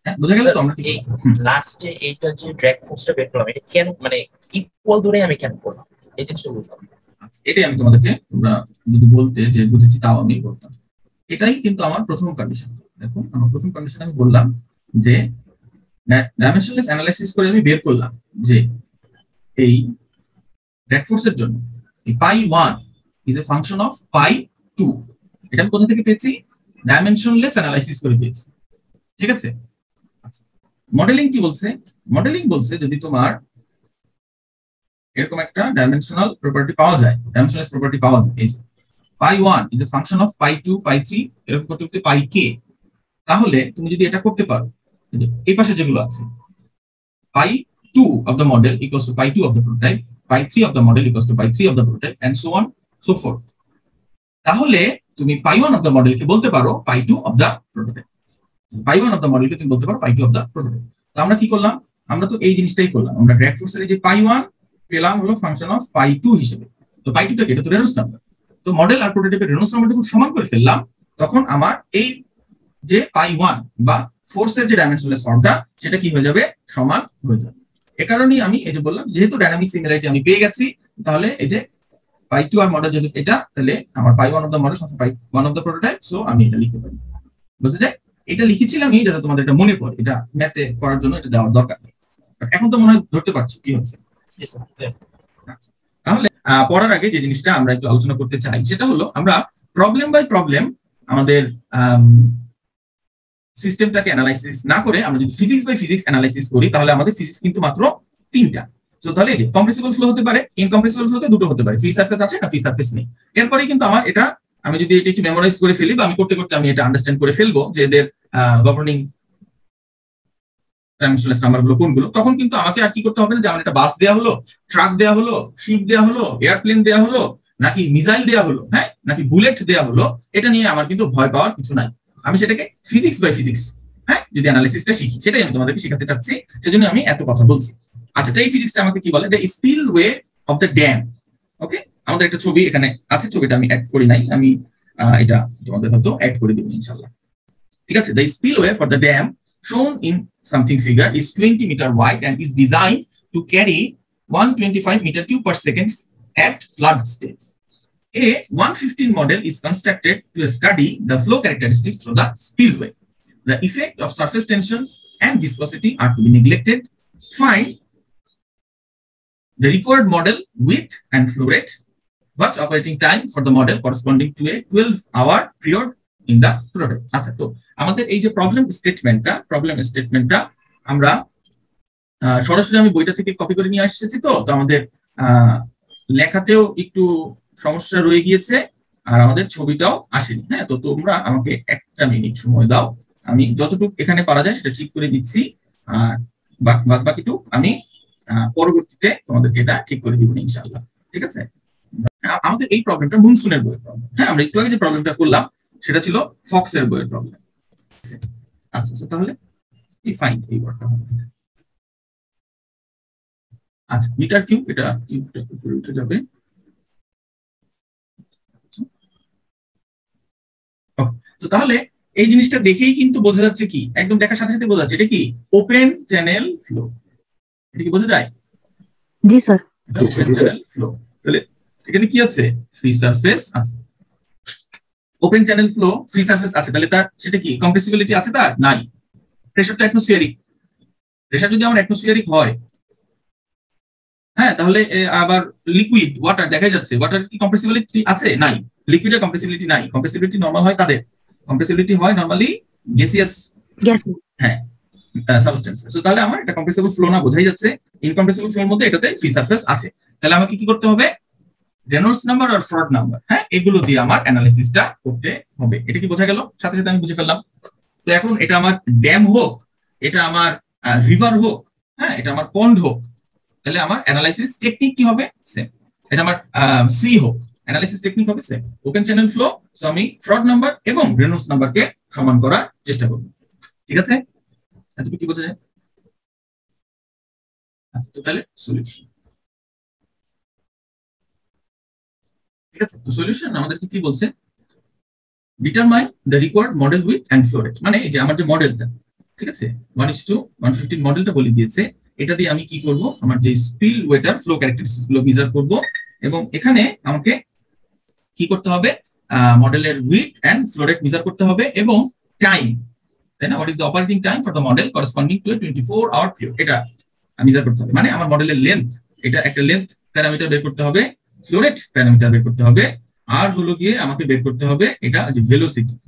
হ্যাঁ, বোঝা গেল তো? আমরা এই লাস্টে এইটা যে ড্র্যাগ ফোর্সটা বের করলাম, এটা কেন মানে ইকুয়াল দূরে আমি কেন করলাম এই জিনিসটা বুঝলাম। এটাই আমি তোমাদেরকে যদি বলতে যে বুঝেছি তাও আমি বলতাম। এটাই কিন্তু আমার প্রথম কন্ডিশন। দেখুন, আমার প্রথম কন্ডিশন আমি বললাম যে ডাইমেনশনলেস অ্যানালাইসিস করে আমি বের করলাম যে এই ড্র্যাগ ফোর্সের জন্য এই π1 ইজ এ ফাংশন অফ π2। এটা আমি কোথা থেকে পেয়েছি? ডাইমেনশনলেস অ্যানালাইসিস করে পেয়েছি। ঠিক আছে, মডেলিং কি বলছে? মডেলিং বলছে যদি তোমার এরকম একটা ডাইমেনশনাল প্রপার্টি পাওয়া যায়, ডাইমেনশনাল প্রপার্টি পাওয়া যায়, এই যে π1 ইজ এ ফাংশন অফ π2 π3 এরকম করতে করতে πk, তাহলে তুমি যদি এটা করতে পারো, এই পাশে যেগুলো আছে π2 of the model equals to π2 of the prototype, π3 of the model equals to π3 of the prototype and so on so forth, তাহলে তুমি π1 of the model কে বলতে পারো π2 of the prototype, π1 of the model কে তুমি বলতে পারো π2 of the prototype। তো আমরা কি করলাম? আমরা তো এই জিনিসটাই করলাম। আমরা ড্র্যাগ ফোর্সের যে π1 পেলাম হলো ফাংশন অফ π2 হিসেবে। তো π2 টা এটা তো রেনল্ডস নাম্বার। তো মডেল আর প্রোটোটাইপের রেনল্ডস নাম্বার যখন সমান করে ফেললাম, তখন আমার এই যে π1 বা ফোর্সের যে ডাইমেনশনলেস ফর্মটা সেটা কি হয়ে যাবে? সমান হয়ে যাবে। এ কারণেই আমি এই যে বললাম যেহেতু ডাইনামিক সিমিলারিটি আমি পেয়ে গেছি, তাহলে এই যে π2 আর মডেল যেহেতু এটা, তাহলে আমার π1 অফ দ্য মডেল সমান π1 অফ দ্য প্রোটোটাইপ। সো আমি এটা লিখতে পারি। বুঝতে যায়? এটা লিখেছিলাম আমি যাতে তোমাদের এটা মনে পড়ে, এটা ম্যাথে করার জন্য এটা দেওয়ার দরকার নেই। এখন তো মনে হয় ধরতে পারছো কি হচ্ছে। তাহলে পড়ার আগে যে জিনিসটা আমরা একটু আলোচনা করতে চাই সেটা হলো আমরা প্রবলেম বাই প্রবলেম আমাদের সিস্টেমটাকে অ্যানালাইসিস না করে আমরা যদি ফিজিক্স বাই ফিজিক্স অ্যানালাইসিস করি, তাহলে আমাদের ফিজিক্স কিন্তু মাত্র 3টা। সো তাহলে এই যে কম্প্রেসিবল ফ্লো হতে পারে, ইনকম্প্রেসিবল ফ্লোতে দুটো হতে পারে, ফ্রি সারফেস আছে না ফ্রি সারফেস নেই। এরপরে কিন্তু আমার এটা আমি যদি এটা একটু মেমোরাইজ করে ফেলি বা আমি করতে করতে আমি এটা আন্ডারস্ট্যান্ড করে ফেলবো যে এদের গভর্নিং ডাইমেনশনলেস নাম্বারগুলো কোনগুলো, তখন কিন্তু আমাকে আর কি করতে হবে না যে আমার একটা বাস দেয়া হলো, ট্রাক দেয়া হলো, শিপ দেয়া হলো, এয়ারপ্লেন দেয়া হলো, নাকি মিসাইল দেয়া হলো, হ্যাঁ, নাকি বুলেট দেয়া হলো, এটা নিয়ে আমার কিন্তু ভয় পাওয়ার কিছু নাই। আমি সেটাকে ফিজিক্স বাই ফিজিক্স, হ্যাঁ, যদি অ্যানালিসিসটা শিখি, সেটাই আমি তোমাদেরকে শেখাতে চাচ্ছি, সেজন্য আমি এত কথা বলছি। আচ্ছা, এই ফিজিক্সটা আমাকে কি বলে? The spillway of the dam. Okay, আমাদের একটা ছবি এখানে আছে, ছবিটা আমি অ্যাড করি নাই, আমি এটা তোমাদের হয়তো অ্যাড করে দেব ইনশাআল্লাহ। ঠিক আছে, the spillway for the dam shown in something figure is 20 meter wide and is designed to carry 125 meter cube per second at flood stage. A 115 model is constructed to study the flow characteristics through the spillway. The effect of surface tension and viscosity are to be neglected. Find the required model width and flow rate. What operating time for the model corresponding to a 12-hour period in the prototype. আচ্ছা, তো আমাদের এই যে problem স্টেটমেন্টটা আমরা সরাসরি আমি বইটা থেকে কপি করে নিয়ে আসছি। তো আমাদের লেখাতেও একটু সমস্যা রয়ে গিয়েছে আর আমাদের ছবিটাও আসেনি। হ্যাঁ, তো তোমরা আমাকে একটা মিনিট সময় দাও, আমি যতটুকু এখানে পারা যায় সেটা ঠিক করে দিচ্ছি, আর বাদ বাকিটুকু আমি পরবর্তীতে তোমাদেরকে এটা ঠিক করে দিব ইনশাআল্লাহ। ঠিক আছে, আমাদের এই প্রবলেমটা মুনসুনের বইয়ের প্রবলেম। হ্যাঁ, আমরা একটু আগে যে প্রবলেমটা করলাম সেটা ছিল ফক্সের বইয়ের প্রবলেম। আচ্ছা, তাহলে এই ফাইন্ড এই ওয়ার্ডটা হবে। আচ্ছা, মিটার কিউব, এটা কিউবটা উপরে উঠে যাবে। তো তাহলে এই জিনিসটা দেখেই কিন্তু বোঝা যাচ্ছে কি, একদম দেখার সাথে সাথে বোঝা যাচ্ছে এটা কি ওপেন চ্যানেল ফ্লো। এটা কি বোঝা যায়? জি স্যার। Open channel flow. তাহলে এখানে কি আছে? ফ্রি সারফেস আছে। Open channel flow, free surface আছে, তাহলে তার সেটা কি কম্প্রেসিবিলিটি আছে? তার নাই। প্রেসারটা অ্যাটমসফিয়ারিক। প্রেসার যদি আমার অ্যাটমসফিয়ারিক হয়, হ্যাঁ, তাহলে আবার লিকুইড ওয়াটার দেখা যাচ্ছে, ওয়াটার কি কম্প্রেসিবিলিটি আছে? নাই। লিকুইডের কম্প্রেসিবিলিটি নাই। কম্প্রেসিবিলিটি নরমাল হয় কাদের? কম্প্রেসিবিলিটি হয় নরমালি গ্যাসিয়াস, হ্যাঁ, সাবস্টেন্স। সো তাহলে আমার এটা কম্প্রেসিবল ফ্লো না, বোঝাই যাচ্ছে। ইনকম্প্রেসিবল ফ্লোর মধ্যে এটাতে ফ্রি সারফেস আছে। তাহলে আমাকে কি করতে হবে? রেনল্ডস নাম্বার আর ফ্রড নাম্বার, হ্যাঁ, এগুলো দিয়ে আমার অ্যানালিসিসটা করতে হবে। এটা কি বোঝা গেল? সাথে সাথে আমি বুঝে ফেললাম। তো এখন এটা আমার ড্যাম হোক, এটা আমার রিভার হোক, হ্যাঁ, এটা আমার পন্ড হোক, তাহলে আমার অ্যানালাইসিস টেকনিক কি হবে? সেম। এটা আমার সি হোক, অ্যানালাইসিস টেকনিক হবে same. Open channel flow, so আমি ফ্রড নাম্বার এবং রেনল্ডস নাম্বারকে সমান করার চেষ্টা করব। ঠিক আছে, এতটুকু কি বোঝা যায়? আচ্ছা, তো তাহলে সলিউশন ঠিক আছে। তো সলিউশন আমাদেরকে কি বলছে, determine the required model width and flow rate, মানে এই যে আমার যে মডেলটা, ঠিক আছে 1:115 মডেলটা বলে দিয়েছে, এটা দিয়ে আমি কি করব, আমার যে স্পিল ওয়েটার ফ্লো ক্যারেক্টারিস্টিক্স গুলো মেজার করব, এবং এখানে আমাকে কি করতে হবে, মডেলের width and flow rate measure করতে হবে, এবং টাইম, তাই না, what is the operating time for the model corresponding to a 24 hour period, এটা মেজার করতে হবে। মানে আমার মডেলের লেন্থ, এটা একটা লেন্থ প্যারামিটার বের করতে হবে, ফ্লো রেট প্যারামিটার বের করতে হবে, আর হলো গিয়ে আমাকে বের করতে হবে এটা যে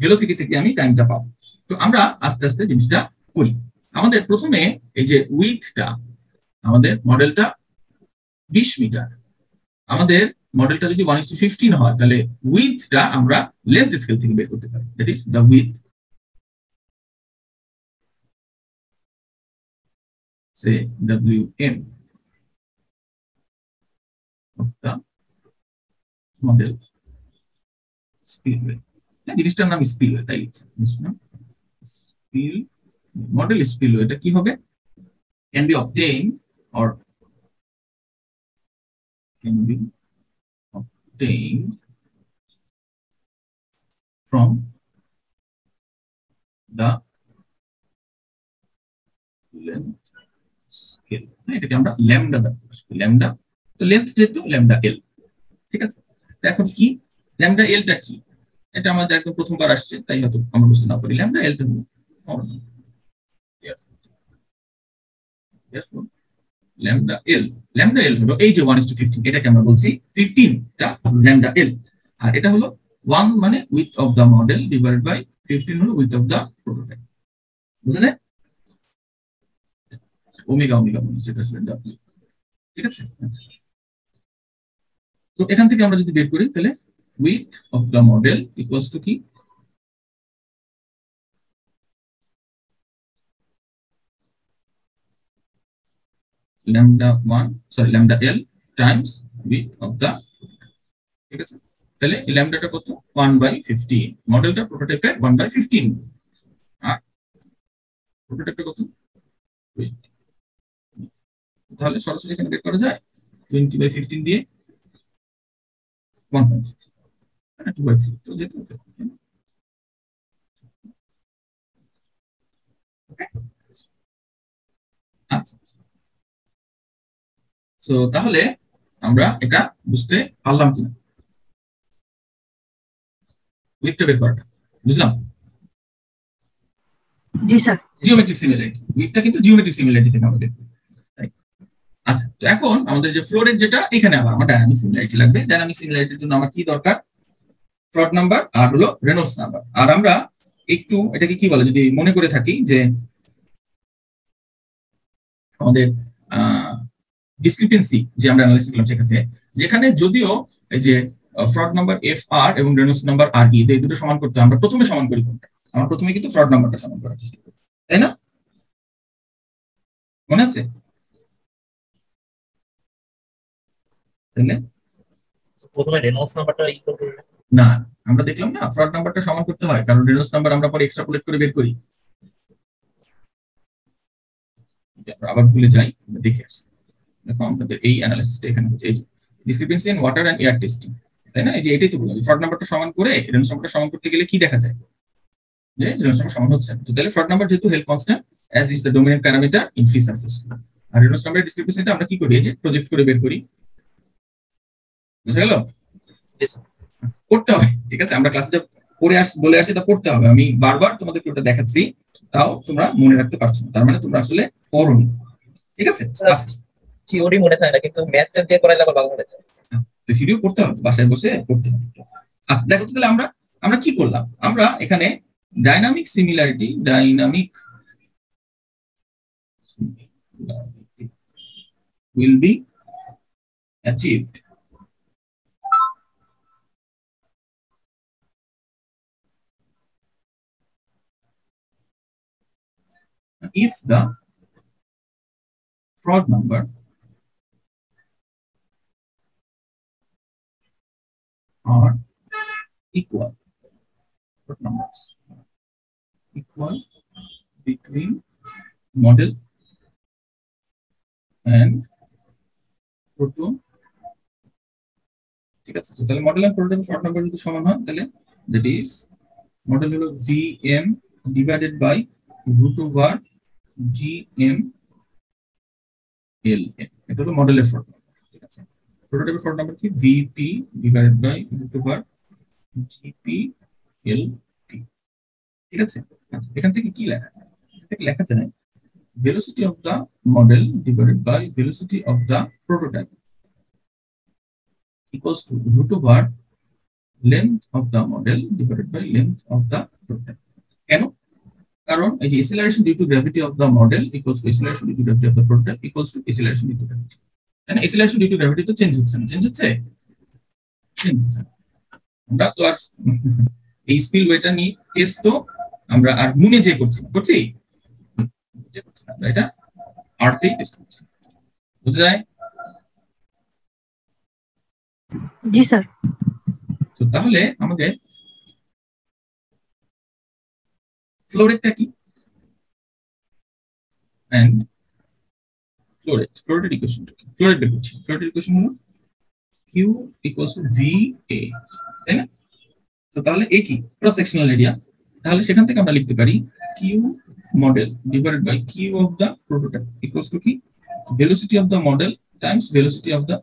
ভেলোসিটি থেকে আমি টাইমটা পাবো। তো আমরা আস্তে আস্তে জিনিসটা করি। আমাদের প্রথমে এই যে উইথটা, আমাদের মডেলটা 20 মিটার, আমাদের মডেলটা যদি 1:15 হয়, তাহলে উইথটা আমরা লেন্থ স্কেল থেকে বের করতে পারি, that is the with, say WM of the model spillway, জিনিসটার নাম স্পিলওয়ে, তাই লিখছি স্পিল মডেল স্পিলওয়ে, এটা কি হবে, can be obtained or can be obtained from the length scale, এটাকে আমরা ল্যামডা ধরবো, ল্যামডা, তো লেন্থ যেহেতু ল্যামডা এল, ঠিক আছে। এখন কি ল্যামডা এলটা কি, এটা আমাদের একদম প্রথমবার আসছে, তাই হয়তো আমরা বুঝতে না পারি। ল্যামডা এলটা ল্যামডা এল হলো এই যে 1:15, এটাকে আমরা বলছি 15টা ল্যামডা এল, আর এটা হলো 1 মানে width of the model divided by 15 হলো উইথ অফ দ্য প্রোটোটাইপ, বুঝলে, ওমেগা ওমেগা বলছে এটা আসলে ডাব্লিউ, ঠিক আছে। তো এখান থেকে আমরা যদি বের করি, তাহলে with of the model equals to কি, lambda 1 sorry lambda L Times width of the, ঠিক আছে। তাহলে এই ল্যামডাটা কত, 1/15, মডেলটা প্রোটোটাইপের 1/15, আর প্রোটোটাইপটা কত 20, তাহলে সরাসরি এখানে বের করা যায় 20/15 দিয়ে 1/3, 2/3, তো যেটা ওকে, আচ্ছা। সো তাহলে আমরা এটা বুঝতে পারলাম কিনা, উইথটা বের করাটা বুঝলাম, জি স্যার। জিওমেট্রিক সিমিলারিটি, উইথটা কিন্তু জিওমেট্রিক সিমিলারিটি থেকে আমাদের, আচ্ছা। তো এখন আমাদের যে ফ্লো রেট যেটা, এখানে আবার আমার ডায়নামিক সিমিলারিটি লাগবে। ডায়নামিক সিমিলারিটির জন্য আমার কি দরকার, ফ্রড নাম্বার আর হলো রেনল্ডস নাম্বার। আর আমরা একটু এটাকে কি বলে যদি মনে করে থাকি, যে আমাদের ডিসক্রিপেন্সি যে আমরা অ্যানালাইসিস করলাম সেক্ষেত্রে, যেখানে যদিও এই যে ফ্রড নাম্বার এফ আর এবং রেনল্ডস নাম্বার আর ই, এই দুটো সমান করতে আমরা প্রথমে সমান করি কোনটা, আমরা প্রথমে কিন্তু ফ্রড নাম্বারটা সমান করার চেষ্টা করি, তাই না, মনে আছে, তাইলে প্রথমে রেনল্ডস নাম্বারটা ইকুয়াল করলে, না, আমরা দেখলাম না ফ্রড নাম্বারটা সমান করতে হয়, কারণ রেনল্ডস নাম্বার আমরা পরে এক্সট্রাপোলেট করে বের করি। আবার ভুলে যাই, দেখে আসি, দেখো আমাদের এই অ্যানালাইসিসটা এখানে হচ্ছে এই discrepancy in water and air testing, তাই না, এই যে এটাই তো বললাম, ফ্রড নাম্বারটা সমান করে রেনল্ডস নাম্বারটা সমান করতে গেলে কি দেখা যায়, যে রেনল্ডস নাম্বার সমান হচ্ছে। তো তাহলে ফ্রড নাম্বার যেহেতু held constant as is the dominant parameter in free surface, আর রেনল্ডস নাম্বারের ডিসক্রিপেন্সিটা আমরা কি করি, এই যে প্রজেক্ট করে বের করি, বুঝা গেল, পড়তে হবে, ঠিক আছে। আমরা ক্লাসে পড়ে বলে আসি তা পড়তে হবে, আমি বারবার তোমাদেরকে ওটা দেখাচ্ছি, তাও তোমরা মনে রাখতে পারছো না, তার মানে তোমরা আসলে পড়োনি, ঠিক আছে। থিওরি মনে থাকে না, কিন্তু ম্যাথটা দিয়ে করাইলে আবার ভালো মনে থাকে, তো ভিডিও পড়তে হবে, বাসায় বসে পড়তে হবে। আচ্ছা দেখো, তাহলে আমরা কি করলাম, আমরা এখানে dynamic similarity will be achieved if the fraud number are equal, fraud numbers equal between model and prototype. ঠিক আছে, তাহলে মডেল আর প্রোটোটাইপের শর্ট নাম্বার যদি সমান হয় তাহলে দ্যাট ইজ মডেল হলো vm divided by root over gm ln, এটা হলো মডেলের শর্ট নাম্বার। ঠিক আছে, প্রোটোটাইপের শর্ট নাম্বার কি vp divided by root over gp lp। ঠিক আছে, আচ্ছা এখান থেকে কি লেখা যায়? এখান থেকে লেখা যায় velocity of the model divided by velocity of the prototype equals to root over length of the model divided by length of the prototype. কেন? কারণ এই যে acceleration due to gravity of the model equals to acceleration due to gravity of the prototype equals to acceleration due to gravity. মানে acceleration due to gravity তো change হচ্ছে না, change হচ্ছে আমরা তো আর এই স্পিলওয়েটা নিয়ে টেস্ট তো আমরা আর মুনে যে করছি আমরা এটা আর্থেই টেস্ট করছি, বুঝা যায়? জি স্যার। তো তাহলে আমাদের ফ্লো রেটটা কি এন্ড ফ্লো রেট ইকুয়েশনটা কি? ফ্লো রেট বের করছি, ফ্লো রেট ইকুয়েশন হলো q ইকুয়ালস টু va, তাই না? তো তাহলে a কি? Cross sectional area. তাহলে সেখান থেকে আমরা লিখতে পারি q model divided by q of the prototype equals to কি? velocity of the model times velocity of the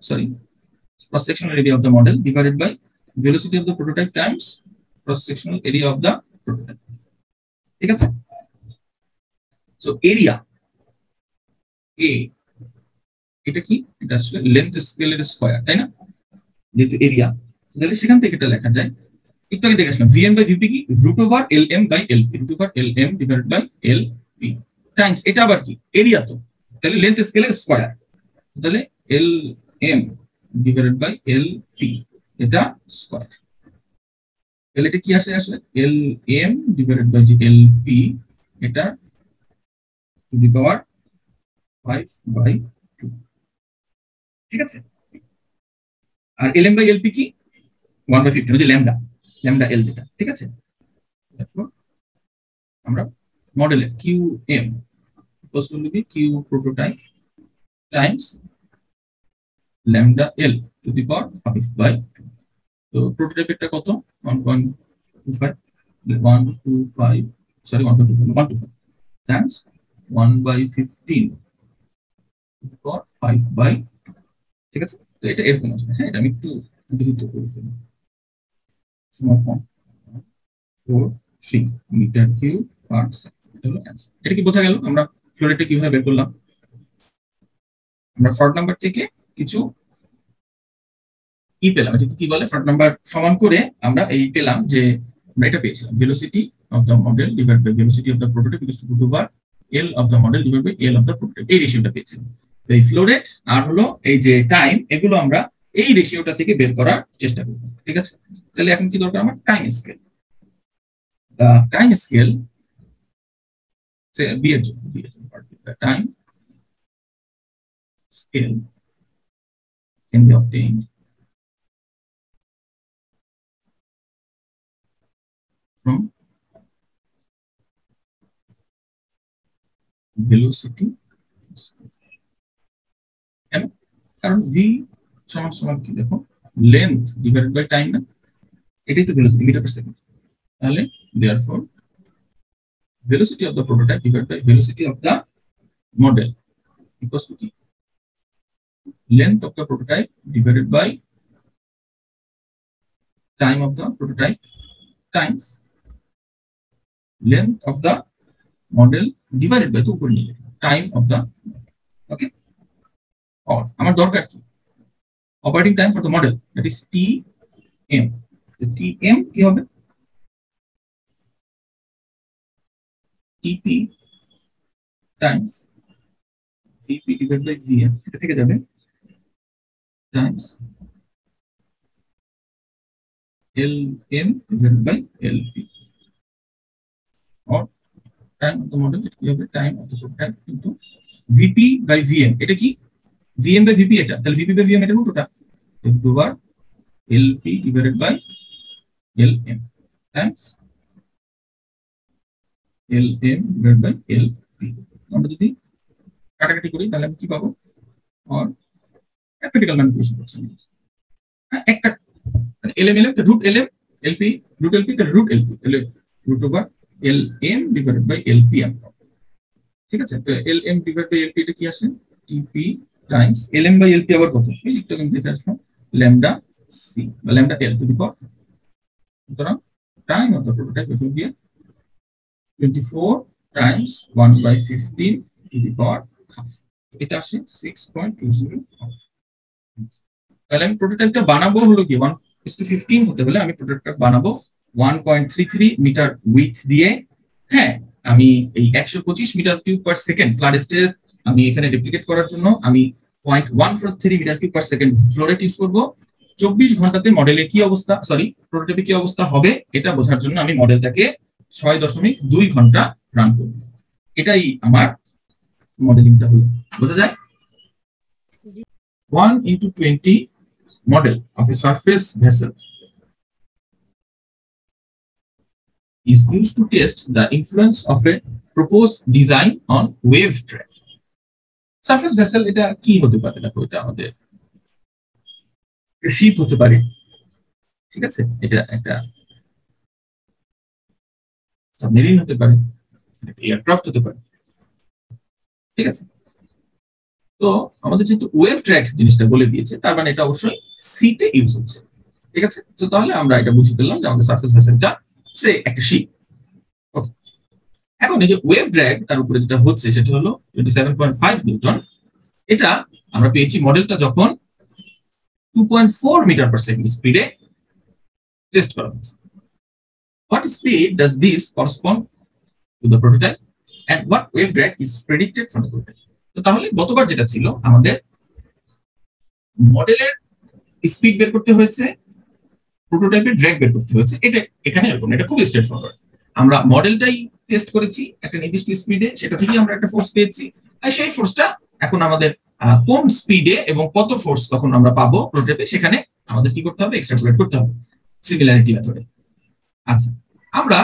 cross sectional area of the model divided by velocity of the prototype times cross sectional area of the prototype. ঠিক আছে, so area a এটা কি? এটা আসলে length স্কেলের square, তাই না? যেহেতু এরিয়া, তাহলে সেখান থেকে এটা লেখা যায়, একটু আগে দেখে আসলাম vm বাই vp কি? Root over lm by lp, root over lm divided by lp times এটা আবার কি? এরিয়া, তো তাহলে লেন্থ স্কেলের স্কয়ার, তাহলে lm ডিভাইডেড বাই lp এটা স্কয়ার, তাহলে এটা কি আসে? আসলে lm ডিভাইডেড বাই lp এটা টু দি পাওয়ার 5/2। ঠিক আছে, আর lm বাই lp কি? 1/15, ওই যে ল্যামডা l যেটা। ঠিক আছে, আমরা মডেলের qm ইকুয়ালস টু লিখি q prototype times lambda l to the power 5/2। তো প্রোটোটাইপেরটা কত? 1.25 টাইমস 1/15 ফর 5/2। ঠিক আছে, তো এটা এরকম আসবে। হ্যাঁ, এটা আমি একটু দ্রুত করে ফেলি। 4.3 মিটার কিউব পার সেকেন্ড, এটা হলো অ্যান্সার। এটা কি বোঝা গেল আমরা ফ্লো রেটটা কিভাবে বের করলাম? আমরা শর্ট নাম্বার থেকে কিছু পেলাম, এটা কি বলে? শর্ট নাম্বার সমান করে আমরা এই পেলাম যে আমরা এটা পেয়েছিলাম velocity of the model divide by velocity of the prototype equal to root over l of the model divide by l of the prototype, এই রেশিওটা পেয়েছিলাম। তো এই ফ্লো রেট আর হলো এই যে টাইম, এগুলো আমরা এই রেশিওটা থেকে বের করার চেষ্টা করব। ঠিক আছে, তাহলে এখন কি দরকার আমার? Time scale. the time scale say b এর জন্য the time scale can be obtained from velocity কেন? কারণ v সমান সমান কি? দেখো লেন্থ ডিভাইডেড বাই টাইম, না? এটাই তো ভেলোসিটি, মিটার পার সেকেন্ড। তাহলে therefore velocity of the prototype divided by velocity of the model equals to length of the prototype divided by time of the prototype times length of the model divided by the time of the okay, or আমার দরকার কি? operating time for the model, that is tm। tm কি হবে? tp times vp divided by vm, এটা থেকে যাবে times lm divided by lp, or time of the model it will be time of the prototype into vp by vm, এটা কি? vm by vp, এটা তাহলে vp by vm এটা রুটটা over lp divided by lm times lm divided by lp। আমরা যদি কাটাকাটি করি তাহলে আমি কি পাবো? আর ক্রিটিক্যাল ম্যানিপুলেশন করছি, একটা মানে lm root lm lp root lp তাহলে রুট lp তাহলে root over lm divided by lp আমরা, ঠিক আছে। তো lm ডিভাইড বাই lp এটা কি আসে, tp times lm by lp আবার কত, এই একটা কিন্তু দেখে আসলাম ল্যামডা c বা lambda l to the power. সুতরাং time of the prototype it will be 24 times 1 by 15 to the power half, এটা আসে 6.20। তাহলে আমি প্রোটোটাইপটা বানাবো হলো কি 1:15 হতে হলে আমি প্রোটোটাইপটা বানাবো 1.33 মিটার উইথ দিয়ে। হ্যাঁ, আমি এই 125 metre cube per second flood stage আমি এখানে রেপ্লিকেট করার জন্য আমি 0.143 metre cube per second flow rate use করবো। 24 ঘন্টাতে মডেলের কি অবস্থা, সরি প্রোটোটাইপে কি অবস্থা হবে এটা বোঝার জন্য আমি মডেলটাকে 6.2 ঘন্টা রান করব। এটাই আমার মডেলিংটা হলো, বোঝা যায়। 1:20 model of a surface vessel is used to test the influence of a proposed design on wave track. Surface vessel এটা কি হতে পারে, দেখো এটা আমাদের শিপ হতে পারে, ঠিক আছে, এটা একটা সাবমেরিন হতে পারে, এয়ারক্রাফট হতে পারে, ঠিক আছে। তো আমাদের যেহেতু ওয়েভ ট্র্যাক জিনিসটা বলে দিয়েছে, তার মানে এটা অবশ্যই সিতে ইউজ হচ্ছে, ঠিক আছে। তো তাহলে আমরা এটা বুঝে ফেললাম যে আমাদের সারফেস ভেসেলটা সে একটা শিপ। ওকে, এখন এই যে ওয়েভ ড্র্যাগ তার উপরে যেটা হচ্ছে সেটা হলো 27.5 নিউটন। এটা আমরা পেয়েছি মডেলটা যখন 2.4 মিটার পার সেকেন্ড স্পিডে টেস্ট করা হচ্ছে। What speed does this correspond to the prototype and what wave drag is predicted from the prototype? তো তাহলে গতবার যেটা ছিল আমাদের মডেলের স্পিড বের করতে হয়েছে, প্রোটোটাইপের ড্র্যাগ বের করতে হয়েছে, এটা এখানে এরকম, এটা খুব স্ট্রেট ফরওয়ার্ড। আমরা মডেলটাই টেস্ট করেছি একটা নির্দিষ্ট স্পিডে, সেটা থেকে আমরা একটা ফোর্স পেয়েছি, আর সেই ফোর্সটা এখন আমাদের কোন স্পিডে এবং কত ফোর্স তখন আমরা পাবো প্রোটোটাইপে, সেখানে আমাদের কি করতে হবে, এক্সট্রাপোলেট করতে হবে সিমিলারিটি মেথডে। আচ্ছা, আমরা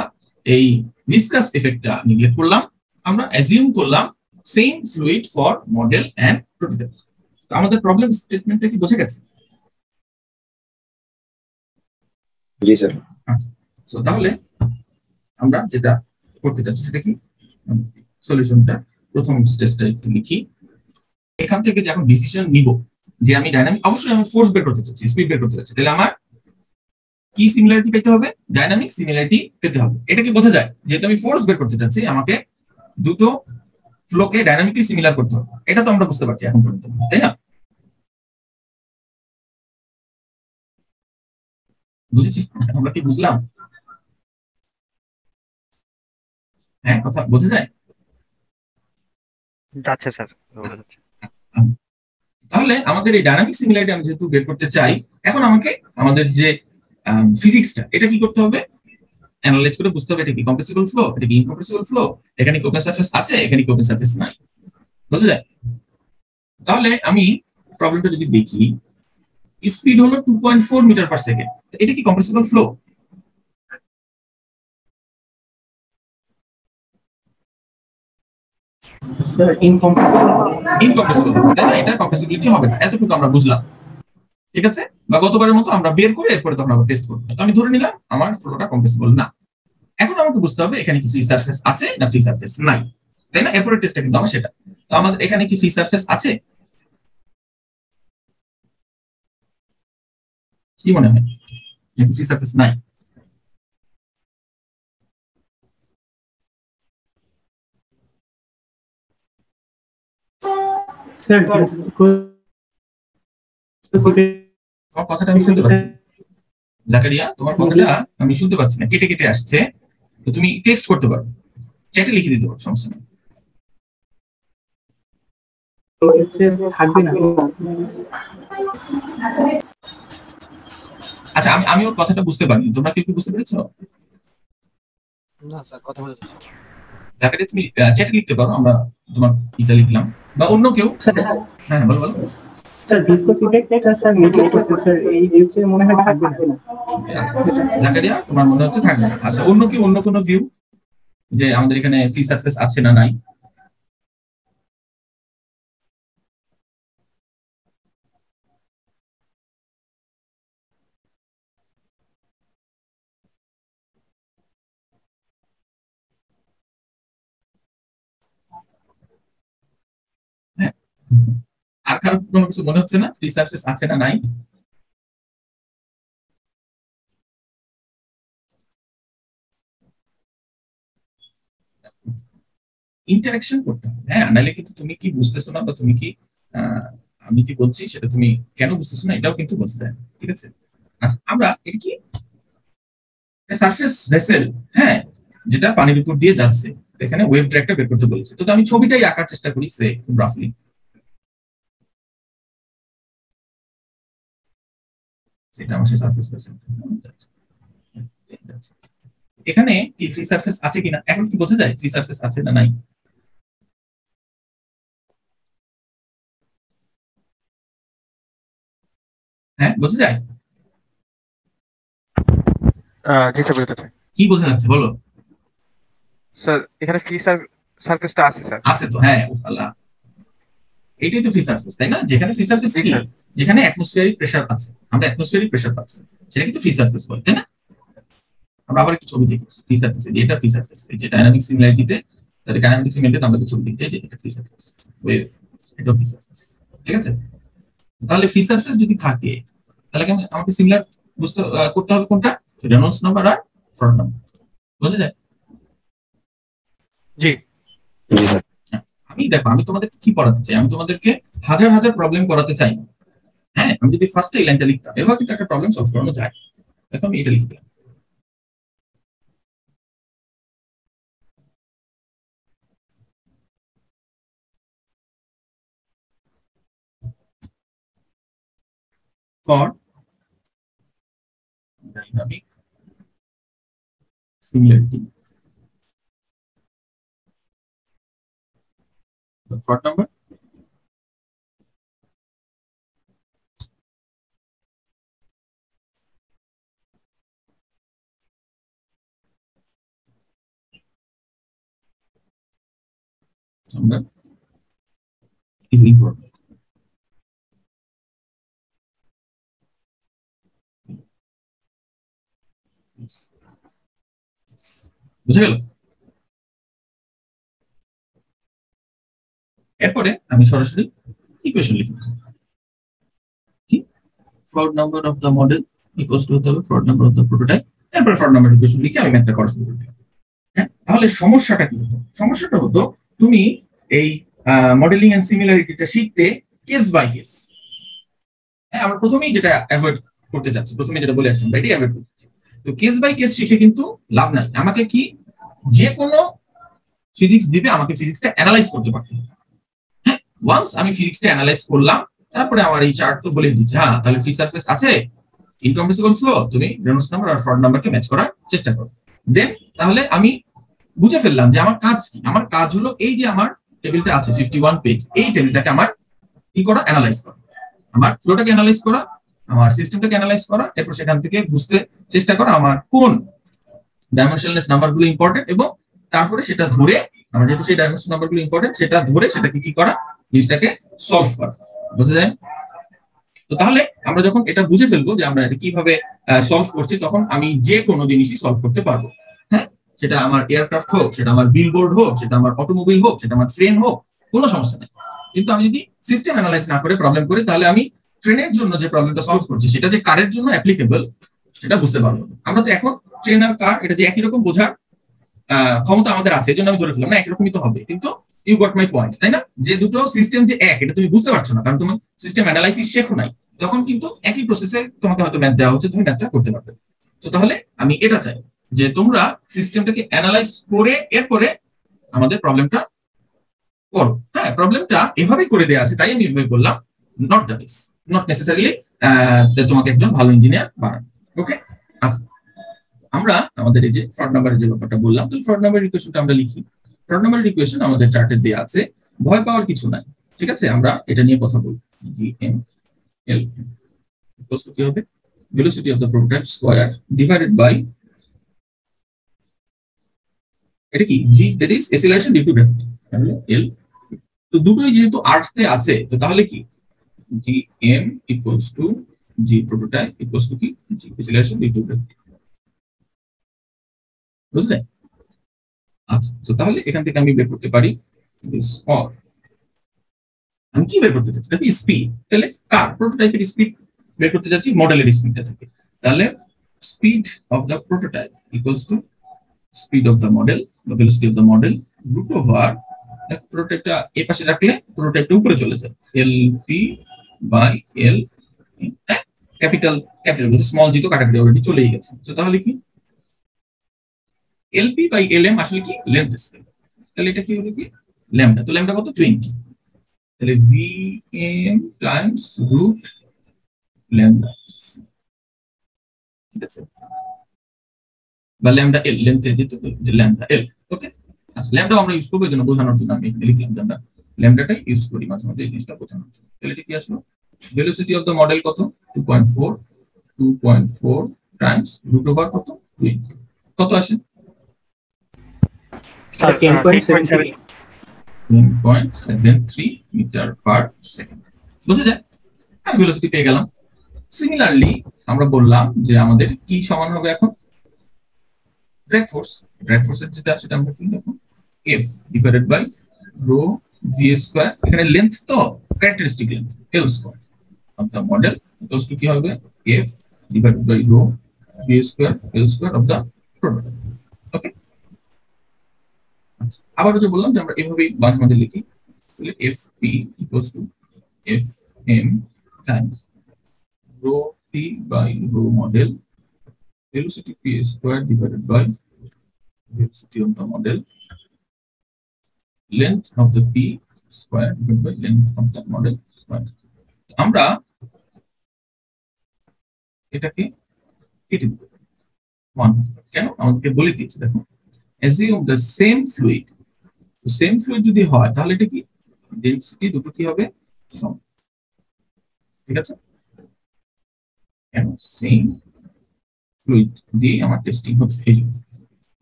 এই ভিসকাস এফেক্টটা নেগলেক্ট করলাম, আমরা অ্যাজিউম করলাম same fluid for model and prototype. আমাদের প্রবলেম স্টেটমেন্টটা কি বোঝা গেছে? জি স্যার। আচ্ছা, সো তাহলে আমরা যেটা করতে চাচ্ছি সেটা কি, সলিউশনটা প্রথম স্টেজটা একটু লিখি। এখান থেকে যে এখন ডিসিশন নিব যে আমি ডাইনামিক, অবশ্যই আমি ফোর্স বের করতে চাচ্ছি, স্পিড বের করতে চাচ্ছি, তাহলে আমার কি সিমিলারিটি পেতে হবে, ডাইনামিক সিমিলারিটি পেতে হবে। এটা কি বোঝা যায়, যেহেতু আমি ফোর্স বের করতে চাচ্ছি আমাকে দুটো ফ্লোকে ডাইনামিকলি সিমিলার করতে হবে, এটা তো আমরা বুঝতে পারছি এখন পর্যন্ত, তাই না? বুঝেছি, আমরা কি বুঝলাম? হ্যাঁ, কথা বোঝা যায়? যাচ্ছে স্যার। তাহলে আমাদের এই ডাইনামিক সিমিলারিটি আমি যেহেতু বের করতে চাই, এখন আমাকে আমাদের যে ফিজিক্সটা এটা কি করতে হবে, অ্যানালাইজ করে বুঝতে হবে এটা কি কম্প্রেসিবল ফ্লো, এটা কি ইনকম্প্রেসিবল ফ্লো, এখানে কি ওপেন সারফেস আছে, এখানে কি ওপেন সারফেস নাই, বুঝা যায়? তাহলে আমি প্রবলেমটা যদি দেখি, স্পিড হলো 2.4 মিটার পার সেকেন্ড, এটা কি কম্প্রেসিবল ফ্লো? স্যার ইনকম্প্রেসিবল তাই না, এটা কম্প্রেসিবিলিটি হবে না, এতটুকু আমরা বুঝলাম, ঠিক আছে। বা গতবারের মতো আমরা বের করে এরপরে তখন আমরা টেস্ট করব। তো আমি ধরে নিলাম আমার ফ্লোটা কম্প্রেসিবল না। এখন আমাকে বুঝতে হবে এখানে কি ফ্রি সারফেস আছে না ফ্রি সারফেস নাই, তাই না? এরপরে টেস্টটা কিন্তু আমার সেটা। তো আমাদের এখানে কি ফ্রি সারফেস আছে, কি মনে হয়, ফ্রি সারফেস নাই? স্যার তোমার কথাটা আমি শুনতে পাচ্ছি জাকারিয়া, তোমার কথাটা আমি শুনতে পাচ্ছি না, কেটে কেটে আসছে। তো তুমি টেক্সট করতে পারো, চ্যাটে লিখে দিতে পারো, সমস্যা নেই। থাকবে না। আচ্ছা, আমি ওর কথাটা বুঝতে পারিনি, তোমরা কি বুঝতে পেরেছো? না স্যার, কথা বলতে জাকারিয়া তুমি চ্যাটে লিখতে পারো, আমরা তোমার এটা লিখলাম, বা অন্য কেউ। হ্যাঁ বলো বলো। স্যার ভিসকস ইফেক্টটা স্যার নেগলেক্ট করছে স্যার, এই ভিউতে মনে হয় থাকবে না। আচ্ছা জাকারিয়া, তোমার মনে হচ্ছে থাকবে না। আচ্ছা, অন্য কি অন্য কোনো ভিউ যে আমাদের এখানে ফ্রি সারফেস আছে না নাই? আর কারো কোনো কিছু মনে হচ্ছে না, ফ্রি সারফেস আছে না নাই? ইন্টারাকশন করতে হবে, হ্যাঁ, নাহলে কিন্তু তুমি কি বুঝতেছো না বা তুমি কি আমি কি বলছি সেটা তুমি কেন বুঝতেছো না এটাও কিন্তু বোঝা যায়, ঠিক আছে? আচ্ছা, আমরা এটা কি সারফেস ভেসেল, হ্যাঁ, যেটা পানির উপর দিয়ে যাচ্ছে, এখানে ওয়েভ ট্র্যাকটা বের করতে বলেছে। তো আমি ছবিটাই আঁকার চেষ্টা করি সে রাফলি। সেটা আমার সেই সারফেস ভেসেল। এখানে কি ফ্রি সারফেস আছে কিনা এখন কি বোঝা যায়, ফ্রি সারফেস আছে না নাই? হ্যাঁ, বোঝা যায়? জি স্যার, বুঝতে চাই। কি বোঝা যাচ্ছে বলো? স্যার এখানে ফ্রি সার্ফেসটা আছে স্যার। আছে তো, হ্যাঁ, আল্লাহ, এইটাই তো ফ্রি সারফেস, তাই না? যেখানে ফ্রি সারফেস জি কি, স্যার। যেখানে অ্যাটমসফিয়ারিক প্রেসার আছে, আমরা অ্যাটমসফিয়ারিক প্রেসার পাচ্ছি, সেটা কিন্তু ফ্রি সারফেস বলে, তাই না? আমরা আবার একটা ছবি দেখি ফ্রি সারফেসে, যে এটা ফ্রি সারফেস, এই যে ডাইনামিক সিমিলারিটিতে, তাহলে ডাইনামিক সিমিলারিটিতে আমরা একটা ছবি দেখছি যে এটা ফ্রি সারফেস, ওয়েভ, এটা ফ্রি সারফেস, ঠিক আছে? তাহলে ফ্রি সারফেস যদি থাকে তাহলে আমাকে সিমিলার বুঝতে করতে হবে কোনটা, রেনল্ডস নাম্বার আর ফ্রড নাম্বার, বুঝা যায়? জি জি স্যার। আমি দেখো, আমি তোমাদের কি পড়াতে চাই, আমি তোমাদেরকে হাজার হাজার প্রবলেম করাতে চাই না, হ্যাঁ, আমি যদি ফার্স্টে এই লাইনটা লিখতাম এবার কিন্তু একটা প্রবলেম সলভ করানো যায়। দেখো আমি এটা লিখতাম, for dynamic similarity. The front number is important. বুঝে গেল? এরপরে আমি সরাসরি ইকুয়েশন লিখব, কি Froude number of the model equals two হতে হবে Froude number of the prototype. এরপরে ফ্রড নাম্বার ইকুয়েশন লিখে আমি ম্যাথটা করা শুরু করব। হ্যাঁ, তাহলে সমস্যাটা কি হতো? সমস্যাটা হতো তুমি এই মডেলিং এন্ড সিমিলারিটিটা শিখতে কেস বাই কেস। হ্যাঁ, আমরা প্রথমেই যেটা অ্যাভয়েড করতে চাচ্ছি, প্রথমে যেটা বলে আসছি এটাই অ্যাভয়েড করতে চাচ্ছি। তো কেস বাই কেস শিখে কিন্তু লাভ নাই, আমাকে কি যে কোনো ফিজিক্স দিবে আমাকে ফিজিক্সটা অ্যানালাইজ করতে পারতে হবে। হ্যাঁ, ওয়ান্স আমি ফিজিক্সটা অ্যানালাইজ করলাম, তারপরে আমার এই চার্ট তো বলে দিচ্ছে, হ্যাঁ তাহলে ফ্রি সারফেস আছে, ইনকম্প্রেসিবল ফ্লো, তুমি রেনল্ডস নাম্বার আর ফ্রড নাম্বারকে ম্যাচ করার চেষ্টা করো। দেন তাহলে আমি বুঝে ফেললাম যে আমার কাজ কি। আমার কাজ হলো এই যে আমার টেবিলটা আছে 51 পেজ, এই টেবিলটাকে আমার কি করা, অ্যানালাইজ করা, আমার ফ্লোটাকে অ্যানালাইজ করা, আমার সিস্টেমটাকে অ্যানালাইজ করা, এরপর সেখান থেকে বুঝতে চেষ্টা করা আমার কোন ডাইমেনশনলেস নাম্বারগুলো ইম্পর্টেন্ট, এবং তারপরে সেটা ধরে, আমার যেহেতু সেই ডাইমেনশন নাম্বারগুলো ইম্পর্টেন্ট, সেটা ধরে সেটাকে কি করা, জিনিসটাকে সলভ করা। বুঝা যায়? তো তাহলে আমরা যখন এটা বুঝে ফেলবো যে আমরা এটা কিভাবে সলভ করছি, তখন আমি যে কোনো জিনিসই সলভ করতে পারবো। হ্যাঁ, সেটা আমার এয়ারক্রাফট হোক, সেটা আমার বিলবোর্ড হোক, সেটা আমার অটোমোবাইল হোক, সেটা আমার ট্রেন হোক, কোনো সমস্যা নেই। কিন্তু আমি যদি সিস্টেম অ্যানালাইজ না করে প্রবলেম করি, তাহলে আমি ট্রেনের জন্য যে প্রবলেমটা সলভ করছি সেটা যে কারের জন্য অ্যাপ্লিকেবল সেটা বুঝতে পারবো। আমরা তো এখন ট্রেন আর কার এটা যে একই রকম বোঝার ক্ষমতা আমাদের আছে, এই জন্য আমি ধরে ফেললাম না একরকমই তো হবে, কিন্তু ইউ গট মাই পয়েন্ট, তাই না? যে দুটো সিস্টেম যে এক, এটা তুমি বুঝতে পারছো না কারণ তোমার সিস্টেম অ্যানালাইসিস শেখো নাই, তখন কিন্তু একই প্রসেসে তোমাকে হয়তো ম্যাথ দেওয়া হচ্ছে, তুমি ম্যাথটা করতে পারবে। তো তাহলে আমি এটা চাই যে তোমরা সিস্টেমটাকে অ্যানালাইজ করে এরপরে আমাদের প্রবলেমটা করো। হ্যাঁ, প্রবলেমটা এভাবে করে দেওয়া আছে, তাই আমি এভাবে বললাম, not the case, not necessarily তোমাকে একজন ভালো ইঞ্জিনিয়ার বানাবে। ওকে, আচ্ছা, আমরা আমাদের এই যে ফ্রড নাম্বারের যে ব্যাপারটা বললাম, তো ফ্রড নাম্বার ইকুয়েশনটা আমরা লিখি। ফ্রড নাম্বার ইকুয়েশন আমাদের চার্টে দেওয়া আছে, ভয় পাওয়ার কিছু নাই, ঠিক আছে? আমরা এটা নিয়ে কথা বলবো। GML ইকুয়ালস টু কি হবে, velocity of the prototype square divided by, এটা কি, G that is acceleration due to gravity, তাহলে এল। তো দুটোই যেহেতু আর্থে আছে, তো তাহলে কি GM equals to G prototype equals to কি, জি অ্যাসিলারেশন ডিউ টু গ্র্যাভিটি। বুঝলে? আচ্ছা, তো তাহলে এখান থেকে আমি বের করতে পারি আমি কি বের করতে চাচ্ছি? দেখো স্পিড, তাহলে কার প্রোটোটাইপের স্পিড বের করতে যাচ্ছি, মডেলের স্পিডটা থেকে। তাহলে speed of the prototype equals to speed of the model বা velocity of the model root over, প্রোটোটাইপটা এই পাশে রাখলে প্রোটোটাইপটা উপরে চলে যায়, LP by L, capital capital small G তো কাটাকাটি অলরেডি চলেই গেছে। তো তাহলে কি এলপি বাই এলএম আসলে কি লেন্থ স্কেল, তাহলে এটা কি হলো কি ল্যামডা, তো ল্যামডা কত 20, তাহলে ভিএম টাইমস রুট ল্যামডা, ঠিক আছে, বা ল্যামডা এল, লেন্থে যেতে যে ল্যামডা এল। ওকে, আচ্ছা ল্যামডা আমরা ইউজ করবো এই জন্য বোঝানোর জন্য আমি এখানে লিখলাম ল্যামডা, ল্যামডাটাই ইউজ করি মাঝে মাঝে এই জিনিসটা বোঝানোর জন্য। তাহলে এটা কি আসলো, ভেলোসিটি অফ দ্য মডেল কত 2.4 টাইমস রুট ওভার কত 20, কত আসে স্যার 10.73 10.73 মিটার পার সেকেন্ড, বুঝা যায়? আমি ভেলোসিটি পেয়ে গেলাম। সিমিলারলি আমরা বললাম যে আমাদের কি সমান হবে এখন, ড্র্যাগ ফোর্স, ড্র্যাগ ফোর্সের যেটা সেটা আমরা কি দেখো F divided by rho V square, এখানে লেন্থ তো characteristic length L square of the model equals to কি হবে F divided by rho V square L square of the prototype. Okay, আচ্ছা আবার যে বললাম যে আমরা এভাবেই মাঝে মাঝে লিখি, তাহলে F P equals to F M times rho t by rho model velocity p square divided by velocity of the model length of the p square divided by length of the model square। আমরা এটাকে কেটে দেব 1, কেন আমাদেরকে বলে দিয়েছে দেখো assume the same fluid, তো same fluid যদি হয় তাহলে এটা কি ডেনসিটি দুটো কি হবে সমান, ঠিক আছে, কেন সেম ফ্লুইড দিয়ে আমার টেস্টিং হচ্ছে এই জন্য।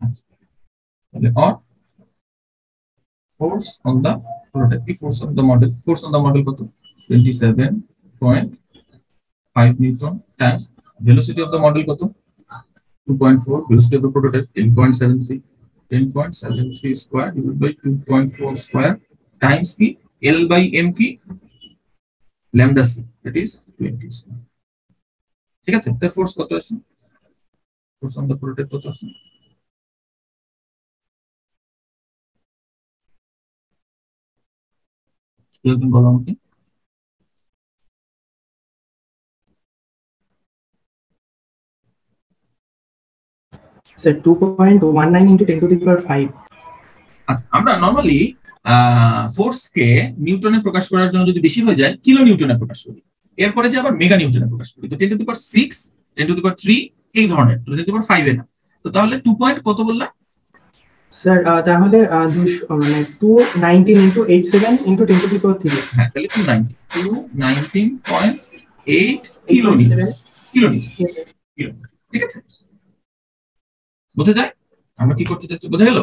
আচ্ছা তাহলে or force on the prototype, force on the model, force on the model কত 27.5 newton times velocity of the model কত 2.4, velocity of the prototype 10.73, 10.73 square divided by 2.4 square times কি L বাই M কি lambda C, that is 20 square, ঠিক আছে। তার force কত আসে, force on the prototype কত আসে, কেউ কি বলো আমাকে, sir 2.19 into 10 to the power 5। আচ্ছা আমরা নরমালি ফোর্স কে নিউটনে প্রকাশ করার জন্য যদি বেশি হয়ে যায় কিলো নিউটনে প্রকাশ করি, এরপরে যে আবার মেগা নিউটনে প্রকাশ করি, তো 10 to the power 6, 10 to the power 3 এই ধরনের, 10 to the power 5 এ না। তো তাহলে 2 পয়েন্ট কত বললাম স্যার তাহলে 200 মানে 219 into 87 into 10 to the power 3। হ্যাঁ তাহলে 219.8 কিলো নিউটন, কিলো নিউটন, ঠিক আছে, বোঝা যায় আমরা কি করতে চাচ্ছি, বোঝা গেল?